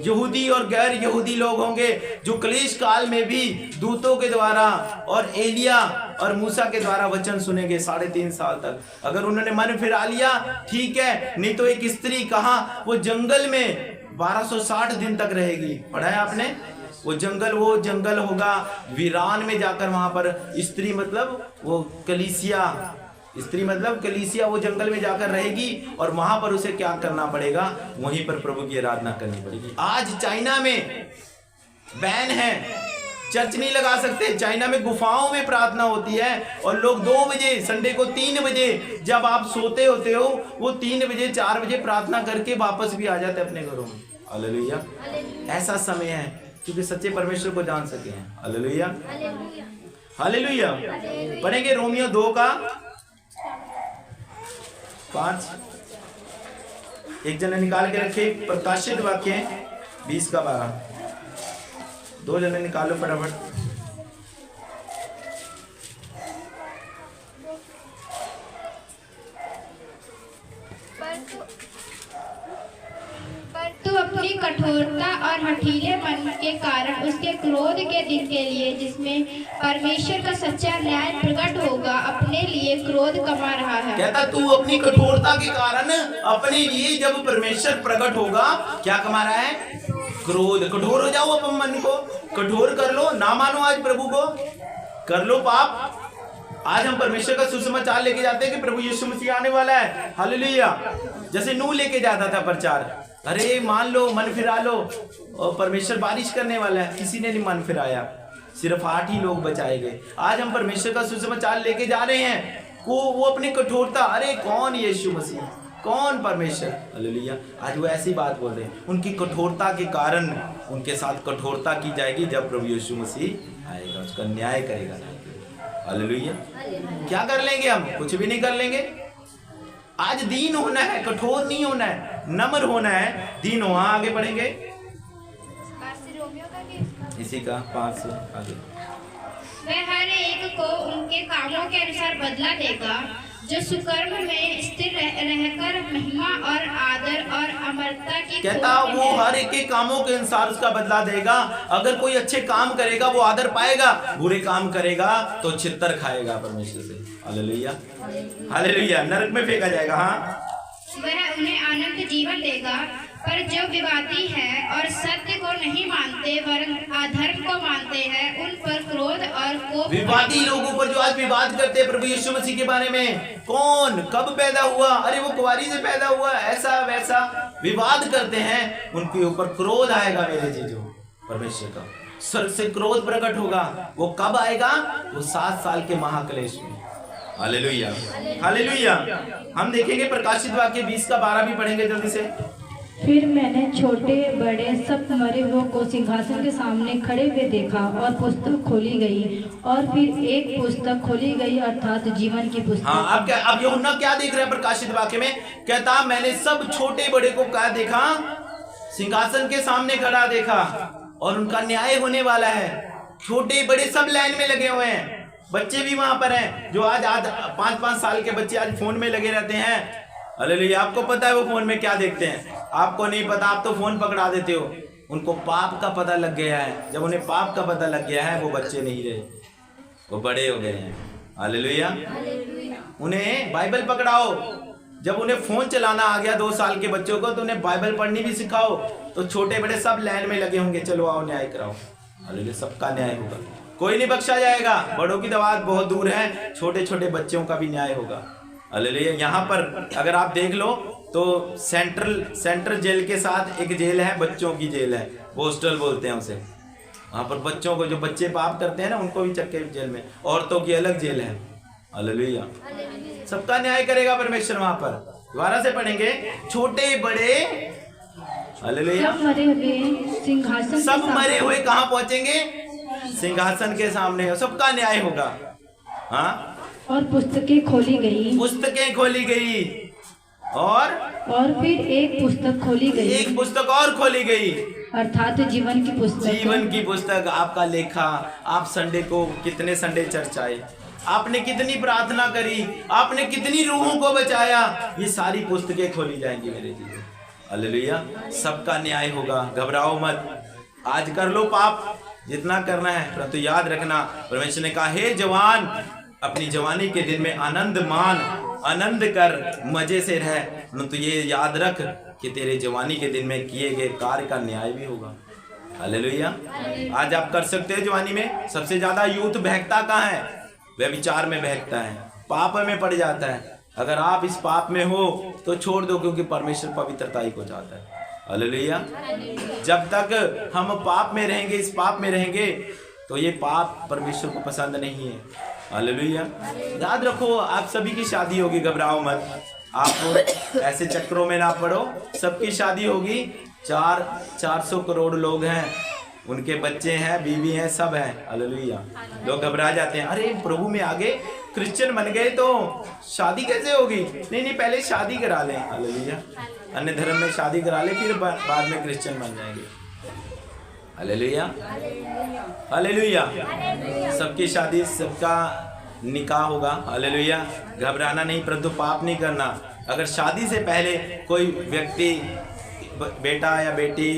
[SPEAKER 1] यहूदी और गैर यहूदी लोग होंगे, जो कलेश काल में भी दूतों के द्वारा और एलिया और मूसा के द्वारा वचन सुनेंगे 3.5 साल तक। अगर उन्होंने मन फिरा लिया ठीक है, नहीं तो एक स्त्री कहाँ, वो जंगल में 1260 दिन तक रहेगी। पढ़ा है आपने? वो जंगल होगा, वीरान में जाकर वहां पर स्त्री मतलब वो कलीसिया, स्त्री मतलब कलीसिया, वो जंगल में जाकर रहेगी और वहां पर उसे क्या करना पड़ेगा? वहीं पर प्रभु की आराधना करनी पड़ेगी। आज चाइना में बैन है, चर्च नहीं लगा सकते। चाइना में गुफाओं में प्रार्थना होती है और लोग 2 बजे, संडे को 3 बजे जब आप सोते होते हो, वो 3 बजे 4 बजे प्रार्थना करके वापस भी आ जाते अपने घरों में। हालेलुया। ऐसा समय है क्योंकि सच्चे परमेश्वर को जान सके हैं। Hallelujah, hallelujah. पढ़ेंगे रोमियो 2:5। एक जने निकाल के रखे प्रकाशित वाक्य 20:12। 2 जने निकालो फटाफट।
[SPEAKER 2] पर तू अपनी कठोरता और हठीलेपन के कारण उसके क्रोध के दिन के लिए, जिसमें परमेश्वर का सच्चा न्याय प्रकट होगा, अपने लिए क्रोध कमा रहा है।
[SPEAKER 1] कहता तू अपनी कठोरता के कारण अपने लिए जब परमेश्वर प्रकट होगा क्या कमा रहा है? क्रोध। कठोर हो जाओ अपन मन को, कठोर कर लो, ना मानो आज प्रभु को, कर लो पाप। आज हम परमेश्वर का सुसमाचार लेके जाते हैं कि प्रभु यीशु मसीह आने वाला है, हालेलुया। जैसे नूह लेके जाता था प्रचार, अरे मान लो, मन फिरा लो, और परमेश्वर बारिश करने वाला है, किसी ने नहीं मन फिराया, सिर्फ 8 ही लोग बचाए गए। आज हम परमेश्वर का सुसमाचार लेके जा रहे हैं, वो अपनी कठोरता, अरे कौन यीशु मसीह, कौन परमेश्वर, हालेलुया। आज वो ऐसी बात बोल रहे हैं, उनकी कठोरता के कारण उनके साथ कठोरता की जाएगी जब प्रभु यीशु मसीह आएगा, उसका न्याय करेगा, हालेलुया। क्या कर लेंगे हम? कुछ भी नहीं कर लेंगे। आज दीन होना है, कठोर नहीं होना है, नम्र होना है, दीन हो। आगे पढ़ेंगे इसी का 5 से आगे।
[SPEAKER 2] वह हर एक को उनके कामों के अनुसार बदला देगा, जो सुकर्म में स्थिर रहकर महिमा और आदर और अमरता की,
[SPEAKER 1] कहता वो हर एक के कामों के अनुसार उसका बदला देगा। अगर कोई अच्छे काम करेगा वो आदर पाएगा, बुरे काम करेगा तो छितर खाएगा परमेश्वर से, हालेलुया, हालेलुया, नरक में फेंका जाएगा। हाँ,
[SPEAKER 2] वह उन्हें अनंत जीवन देगा। पर जो विवादी है और सत्य को नहीं मानते वरन अधर्म को मानते हैं, उन पर क्रोध और कोप। विवादी लोगों पर जो आज विवाद करते हैं प्रभु यीशु मसीह के बारे में, कौन कब पैदा हुआ, अरे वो कुंवारी से पैदा हुआ, ऐसा वैसा विवाद करते हैं, उनके ऊपर क्रोध आएगा मेरे जीजो, परमेश्वर का स्वर्ग से क्रोध प्रकट होगा। वो कब आएगा? वो 7 साल के महाक्लेश में, हालेलुया, हालेलुया। हम देखेंगे प्रकाशित वाक्य 20 का 12 भी पढ़ेंगे जल्दी से।
[SPEAKER 3] फिर मैंने छोटे बड़े सब मरे हुए को सिंहासन के सामने खड़े हुए देखा, और पुस्तक खोली गई, और फिर एक पुस्तक खोली गई, अर्थात जीवन की पुस्तक।
[SPEAKER 1] हाँ, अब यूहन्ना क्या देख रहा है प्रकाशित वाक्य में? कहता मैंने सब छोटे बड़े को क्या देखा? सिंहासन के सामने खड़ा देखा, और उनका न्याय होने वाला है। छोटे बड़े सब लाइन में लगे हुए हैं, बच्चे भी वहां पर हैं, जो आज 5-5 साल के बच्चे आज फोन में लगे रहते हैं, हालेलुया। आपको पता है वो फोन में क्या देखते हैं? आपको नहीं पता, आप तो फोन पकड़ा देते हो। उनको पाप का पता लग गया है। जब उन्हें पाप का पता लग गया है, वो बच्चे नहीं रहे, वो बड़े हो गए हैं, हालेलुया। उन्हें बाइबल पकड़ाओ। जब उन्हें फोन चलाना आ गया 2 साल के बच्चों को, तो उन्हें बाइबल पढ़नी भी सिखाओ। तो छोटे बड़े सब लाइन में लगे होंगे, चलो आओ न्याय कराओ, हालेलुया। सबका न्याय होगा, कोई नहीं बख्शा जाएगा। बड़ों की दवात बहुत दूर है, छोटे छोटे बच्चों का भी न्याय होगा, हालेलुया। यहाँ पर अगर आप देख लो तो सेंट्रल जेल के साथ एक जेल है, बच्चों की जेल है, हॉस्टल बोलते हैं उसे। वहाँ पर बच्चों को, जो बच्चे पाप करते हैं ना, उनको भी चक्के जेल में, औरतों की अलग जेल है, हालेलुया। सबका न्याय करेगा परमेश्वर वहाँ पर। दोबारा से पढ़ेंगे, छोटे बड़े, हालेलुया।
[SPEAKER 3] सब मरे हुए सिंहासन,
[SPEAKER 1] सब मरे हुए कहाँ पहुंचेंगे? सिंहासन के सामने, सबका न्याय होगा। हाँ,
[SPEAKER 3] और पुस्तकें खोली गई,
[SPEAKER 1] पुस्तकें खोली गई, और
[SPEAKER 3] फिर एक पुस्तक खोली गई,
[SPEAKER 1] एक पुस्तक और खोली गई,
[SPEAKER 3] अर्थात जीवन की पुस्तक।
[SPEAKER 1] जीवन की पुस्तक। आपका लेखा, आप संडे को कितने संडे चर्च आए, आपने कितनी प्रार्थना करी, आपने कितनी रूहों को बचाया, ये सारी पुस्तकें खोली जाएंगी मेरे जीवन, हालेलुया। सबका न्याय होगा, घबराओ मत। आज कर लो पाप जितना करना है, परंतु याद रखना परमेश्वर ने कहा, हे जवान, अपनी जवानी के दिन में आनंद मान, आनंद कर, मजे से रह, परंतु ये याद रख कि तेरे जवानी के दिन में किए गए कार्य का न्याय भी होगा, हालेलुया। आज आप कर सकते हो जवानी में। सबसे ज्यादा यूथ बहकता कहाँ है? व्यभिचार में बहकता है, पाप में पड़ जाता है। अगर आप इस पाप में हो तो छोड़ दो, क्योंकि परमेश्वर पवित्रता ही को चाहता है, हालेलुया। जब तक हम पाप में रहेंगे, इस पाप में रहेंगे, तो ये पाप परमेश्वर को पसंद नहीं है, हालेलुया। याद रखो, आप सभी की शादी होगी, घबराओ मत। आप ऐसे चक्रों में ना पड़ो, सबकी शादी होगी। 400 करोड़ लोग हैं, उनके बच्चे हैं, बीवी हैं, सब हैं, हालेलुया। लोग घबरा जाते हैं, अरे प्रभु में आगे क्रिश्चियन बन गए तो शादी कैसे होगी? नहीं, पहले शादी करा लें, हालेलुया। अन्य धर्म में शादी करा ले, फिर बाद में क्रिश्चियन बन जाएंगे, हालेलुया, हालेलुया। सबकी शादी, सबका निकाह होगा, हालेलुया। घबराना नहीं, परंतु पाप नहीं करना। अगर शादी से पहले कोई व्यक्ति, बेटा या बेटी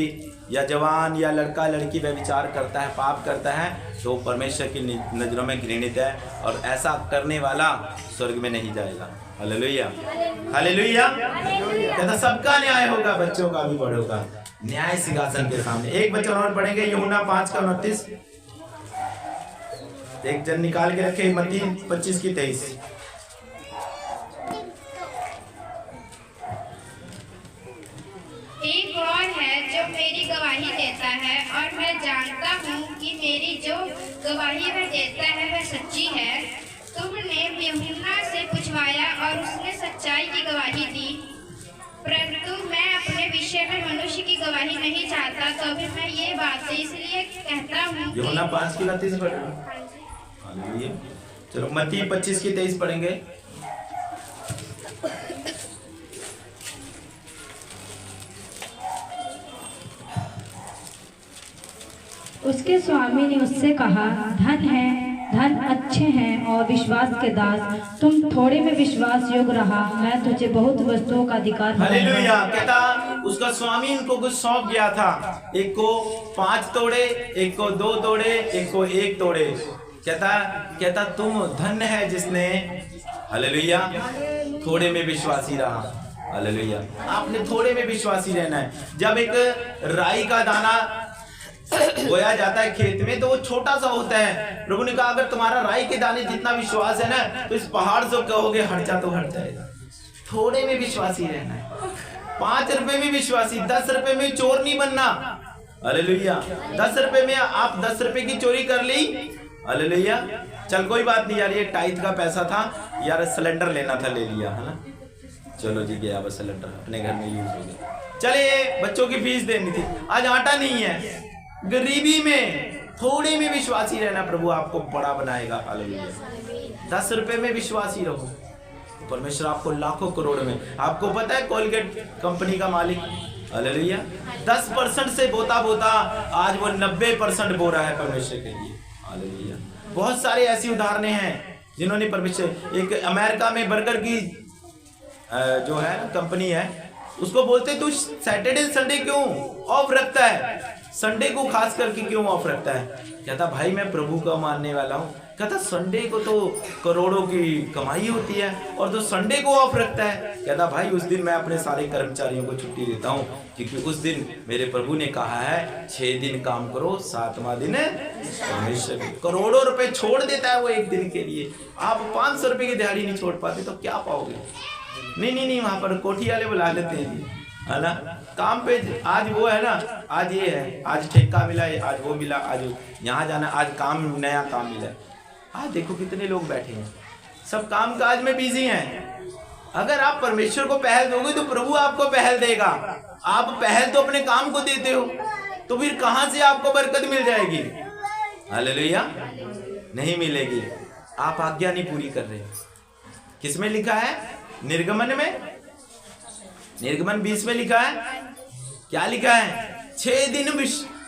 [SPEAKER 1] या जवान या लड़का लड़की व्यभिचार करता है, पाप करता है, तो परमेश्वर की नज़रों में घृणित है और ऐसा करने वाला स्वर्ग में नहीं जाएगा। Hallelujah, hallelujah. कहता सबका न्याय होगा, बच्चों का भी बड़ों न्याय सिंहासन के सामने। एक बच्चा और पढ़ेंगे, यूहन्ना 5:29। एक जन निकाल के रखे, मत्ती 25:23।
[SPEAKER 2] एक और है जो मेरी गवाही देता है, और मैं जानता हूँ कि मेरी जो गवाही वह देता है वह सच्ची है। तुमने यूहन्ना से पूछवाया और उसने सच्चाई की गवाही दी, परंतु मैं अपने विषय में मनुष्य की गवाही नहीं चाहता, तो अभी मैं ये बात इसलिए कहता हूँ।
[SPEAKER 1] यूहन्ना 5:29 पढ़ेंगे। हालेलुया। चलो मत्ती 25:23 पढ़ेंगे।
[SPEAKER 3] उसके स्वामी ने उससे कहा, धन अच्छे हैं और विश्वास के दास, तुम थोड़े में विश्वास योग्य रहा, मैं तुझे बहुत वस्तुओं का अधिकार दूंगा।
[SPEAKER 1] हालेलुया। कहता उसका स्वामी उनको कुछ सौंप गया था, एक को 5 तोड़े, एक को 2 तोड़े, एक को 1 तोड़े। कहता तुम धन्य है जिसने, हालेलुया, थोड़े में विश्वासी रहा। हालेलुया। आपने थोड़े में विश्वासी रहना है। जब एक राई का दाना बोया जाता है खेत में, तो वो छोटा सा होता है। प्रभु ने कहा अगर तुम्हारा राई के दाने जितना विश्वास है ना, तो इस पहाड़ से कहोगे हट जा तो हट जाएगा। थोड़े में विश्वासी रहना है। 5 रुपए में विश्वासी, 10 रुपए में चोर नहीं बनना। हालेलुया। 10 रुपए में आप 10 रुपए की चोरी कर ली, हालेलुया, चल कोई बात नहीं यार, ये टाइट का पैसा था यार, सिलेंडर लेना था, ले लिया, है ना, चलो जी गया बस सिलेंडर, अपने घर में यूज हो गया। चले बच्चों की फीस देनी थी, आज आटा नहीं है। गरीबी में थोड़े में विश्वासी रहना, प्रभु आपको बड़ा बनाएगा। हालेलुया। 10 रुपए में विश्वासी रहो, परमेश्वर आपको लाखों करोड़ में। आपको पता है कोलगेट कंपनी का मालिक, हालेलुया, 10% से बोता आज वो 90% बो रहा है परमेश्वर के लिए। हालेलुया। बहुत सारे ऐसी उदाहरणें हैं जिन्होंने परमेश्वर, एक अमेरिका में बर्गर की जो है कंपनी है, उसको बोलते तू सैटरडे संडे क्यों ऑफ रखता है, संडे को खास करके क्यों ऑफ रखता है? कहता भाई मैं प्रभु का मानने वाला हूँ। कहता संडे को तो करोड़ों की कमाई होती है और तो संडे को ऑफ रखता है। कहता भाई उस दिन मैं अपने सारे कर्मचारियों को छुट्टी देता हूँ, क्योंकि उस दिन मेरे प्रभु ने कहा है 6 दिन काम करो, 7वां दिन परमेश्वर। करोड़ों रुपए छोड़ देता है वो एक दिन के लिए। आप 500 रुपए की दिहाड़ी नहीं छोड़ पाते तो क्या पाओगे? नहीं, वहां पर कोठी वाले बुला लेते हैं, है ना, काम पे। आज वो है ना, आज ये है, आज ठेका मिला है, आज वो मिला, आज यहाँ जाना, आज काम, नया काम मिला है। आज देखो कितने लोग बैठे हैं, सब काम काज में बिजी हैं। अगर आप परमेश्वर को पहल दोगे तो प्रभु आपको पहल देगा। आप पहल तो अपने काम को देते हो, तो फिर कहां से आपको बरकत मिल जाएगी? हालेलुया, नहीं मिलेगी। आप आज्ञा नहीं पूरी कर रहे। किसमें लिखा है? निर्गमन में, निर्गमन 20 में लिखा है, क्या लिखा है? 6 दिन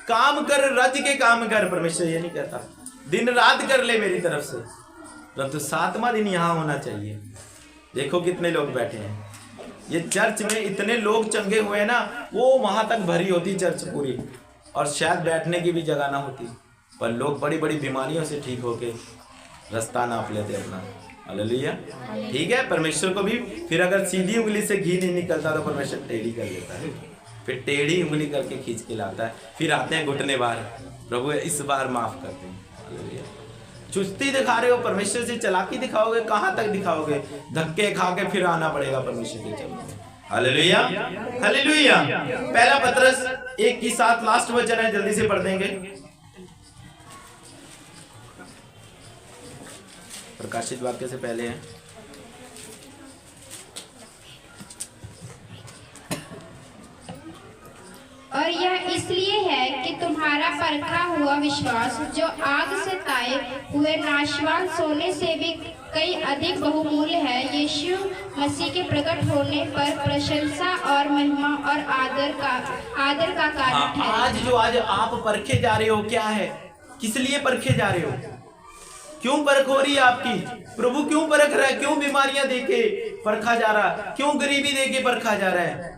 [SPEAKER 1] काम कर, रज के काम कर। परमेश्वर ये नहीं कहता दिन रात कर ले मेरी तरफ से, परंतु 7वां दिन यहाँ होना चाहिए। देखो कितने लोग बैठे हैं। ये चर्च में इतने लोग चंगे हुए हैं ना, वो वहां तक भरी होती चर्च पूरी, और शायद बैठने की भी जगह ना होती, पर लोग बड़ी बड़ी बीमारियों से ठीक होके रास्ता नाप लेते अपना। हालेलुया। ठीक है, परमेश्वर को भी फिर अगर सीधी उंगली से घी नहीं निकलता तो परमेश्वर टेढ़ी कर देता है, फिर टेढ़ी उंगली करके खींच के लाता है। फिर आते हैं घुटने बार, प्रभु इस बार माफ कर दें। हालेलुया। चुस्ती दिखा रहे हो, परमेश्वर से चालाकी दिखाओगे, कहाँ तक दिखाओगे? धक्के खा के फिर आना पड़ेगा परमेश्वर के चलते। Hallelujah, hallelujah. पहला पत्रस 1:7 लास्ट वचन है, जल्दी से पढ़ देंगे। प्रकाशित वाक्य से पहले है।
[SPEAKER 2] और यह इसलिए है कि तुम्हारा परखा हुआ विश्वास, जो आग से ताए हुए नाशवान सोने से भी कई अधिक बहुमूल्य है, यीशु मसीह के प्रकट होने पर प्रशंसा और महिमा और आदर का कारण है।
[SPEAKER 1] आज आप परखे जा रहे हो, क्या है? किस लिए परखे जा रहे हो? क्यों परख हो रही है आपकी? प्रभु क्यों परख रहा है? क्यों बीमारियां देके परखा जा रहा है? क्यों गरीबी देके परखा जा रहा है?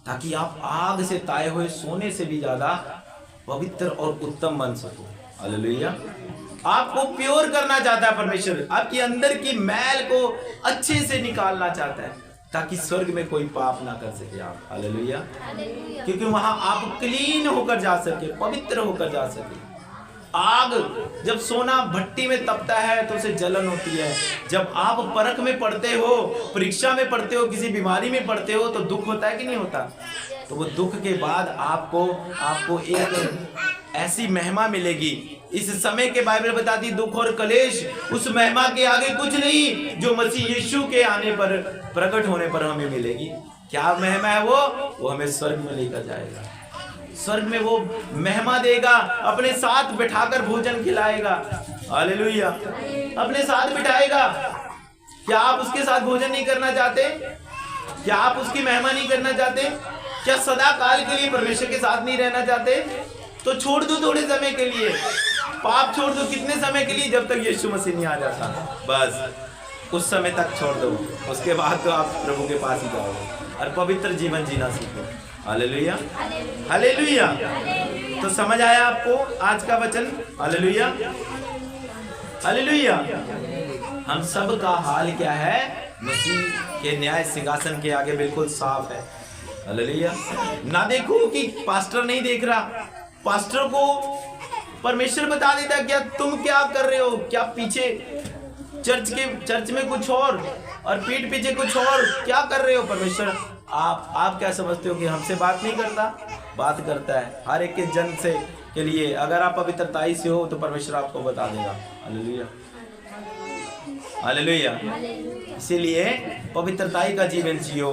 [SPEAKER 1] ताकि आप आग से ताए हुए सोने से भी ज्यादा पवित्र और उत्तम बन सको। हालेलुया। आपको प्योर करना चाहता है परमेश्वर, आपके अंदर की मैल को अच्छे से निकालना चाहता है, ताकि स्वर्ग में कोई पाप ना कर सके आप। हालेलुया। क्योंकि वहां आप क्लीन होकर जा सके, पवित्र होकर जा सके। आग, जब सोना भट्टी में तपता है तो उसे जलन होती है। जब आप परख में पढ़ते हो, परीक्षा में पढ़ते हो, किसी बीमारी में पढ़ते हो तो दुख होता है कि नहीं होता? तो वो दुख के बाद आपको एक ऐसी महिमा मिलेगी। इस समय के बाइबल बताती दुख और कलेश उस महिमा के आगे कुछ नहीं जो मसीह यीशु के आने पर, प्रकट होने पर हमें मिलेगी। क्या महिमा है वो हमें स्वर्ग में लेकर जाएगा। स्वर्ग में वो महिमा देगा, अपने साथ बिठाकर भोजन खिलाएगा। हालेलुया। अपने साथ बिठाएगा। क्या आप उसके साथ भोजन नहीं करना चाहते? क्या आप उसकी महिमा नहीं करना चाहते? क्या सदा काल के लिए परमेश्वर के साथ नहीं रहना चाहते? तो छोड़ दो थोड़े समय के लिए, पाप छोड़ दो। कितने समय के लिए? जब तक यीशु मसीह नहीं आ जाता, बस उस समय तक छोड़ दो। उसके बाद तो आप प्रभु के पास ही जाओगे और पवित्र जीवन जीना सीखो। Hallelujah, hallelujah. तो समझ आया आपको आज का वचन? Hallelujah, hallelujah. हम सब का हाल क्या है? मसीह के न्याय सिंहासन के आगे बिल्कुल साफ है। हालेलुया। ना देखो कि पास्टर नहीं देख रहा, पास्टर को परमेश्वर बता देता क्या तुम क्या कर रहे हो, क्या पीछे चर्च में कुछ और पीठ पीछे कुछ और क्या कर रहे हो। परमेश्वर आप क्या समझते हो कि हमसे बात नहीं करता? बात करता है हर एक के जन से के लिए। अगर आप पवित्रताई से हो तो परमेश्वर आपको बता देगा। Hallelujah, hallelujah. इसीलिए पवित्रताई का जीवन जियो।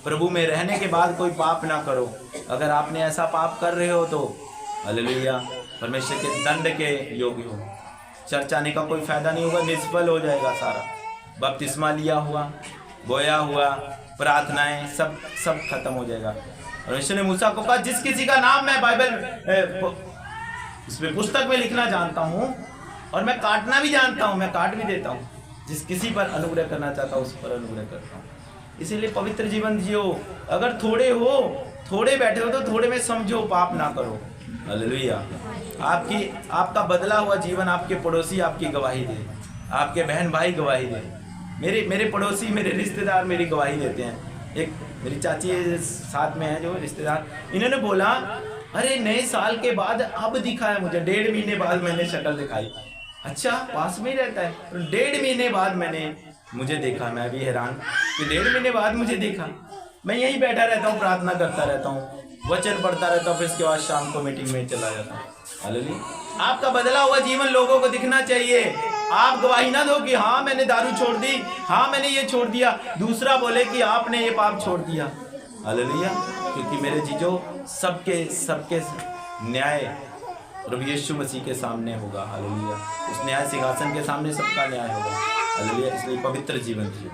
[SPEAKER 1] प्रभु में रहने के बाद कोई पाप ना करो। अगर आपने ऐसा पाप कर रहे हो तो हालेलुया परमेश्वर के दंड के योग्य हो। चर्च आने का कोई फायदा नहीं होगा, निष्फल हो जाएगा सारा। बपतिस्मा लिया हुआ, बोया हुआ, प्रार्थनाएं सब खत्म हो जाएगा। परमेश्वर ने मूसा को कहा जिस किसी का नाम मैं बाइबल इसमें पुस्तक में लिखना जानता हूँ और मैं काटना भी जानता हूँ, मैं काट भी देता हूँ। जिस किसी पर अनुग्रह करना चाहता हूँ उस पर अनुग्रह करता हूँ। इसीलिए पवित्र जीवन जियो। अगर थोड़े बैठे हो तो थोड़े में समझो, पाप ना करो। हालेलुया। आपका बदला हुआ जीवन आपके पड़ोसी आपकी गवाही दे, आपके बहन भाई गवाही दे। मेरे पड़ोसी, मेरे रिश्तेदार मेरी गवाही देते हैं। एक मेरी चाची साथ में है जो रिश्तेदार, इन्होंने बोला अरे नए साल के बाद अब दिखा है मुझे, 1.5 महीने बाद मैंने शक्ल दिखाई। अच्छा, पास में ही रहता है, तो 1.5 महीने बाद मुझे देखा। मैं भी हैरान कि 1.5 महीने बाद मुझे देखा। मैं यहीं बैठा रहता हूँ, प्रार्थना करता रहता हूँ, वचन पढ़ता रहता हूँ, फिर इसके बाद शाम को मीटिंग में चला जाता हूँ। हालेलुया। आपका बदला हुआ जीवन लोगों को दिखना चाहिए। आप गवाही ना दो कि हाँ मैंने दारू छोड़ दी, हाँ मैंने ये छोड़ दिया, दूसरा बोले कि आपने ये पाप छोड़ दिया। हालेलुया। क्योंकि मेरे जीजो सबके न्याय प्रभु यीशु मसीह के सामने होगा। हालेलुया। उस न्याय सिंहासन के सामने सबका न्याय होगा। हालेलुया। इसलिए पवित्र जीवन जियो।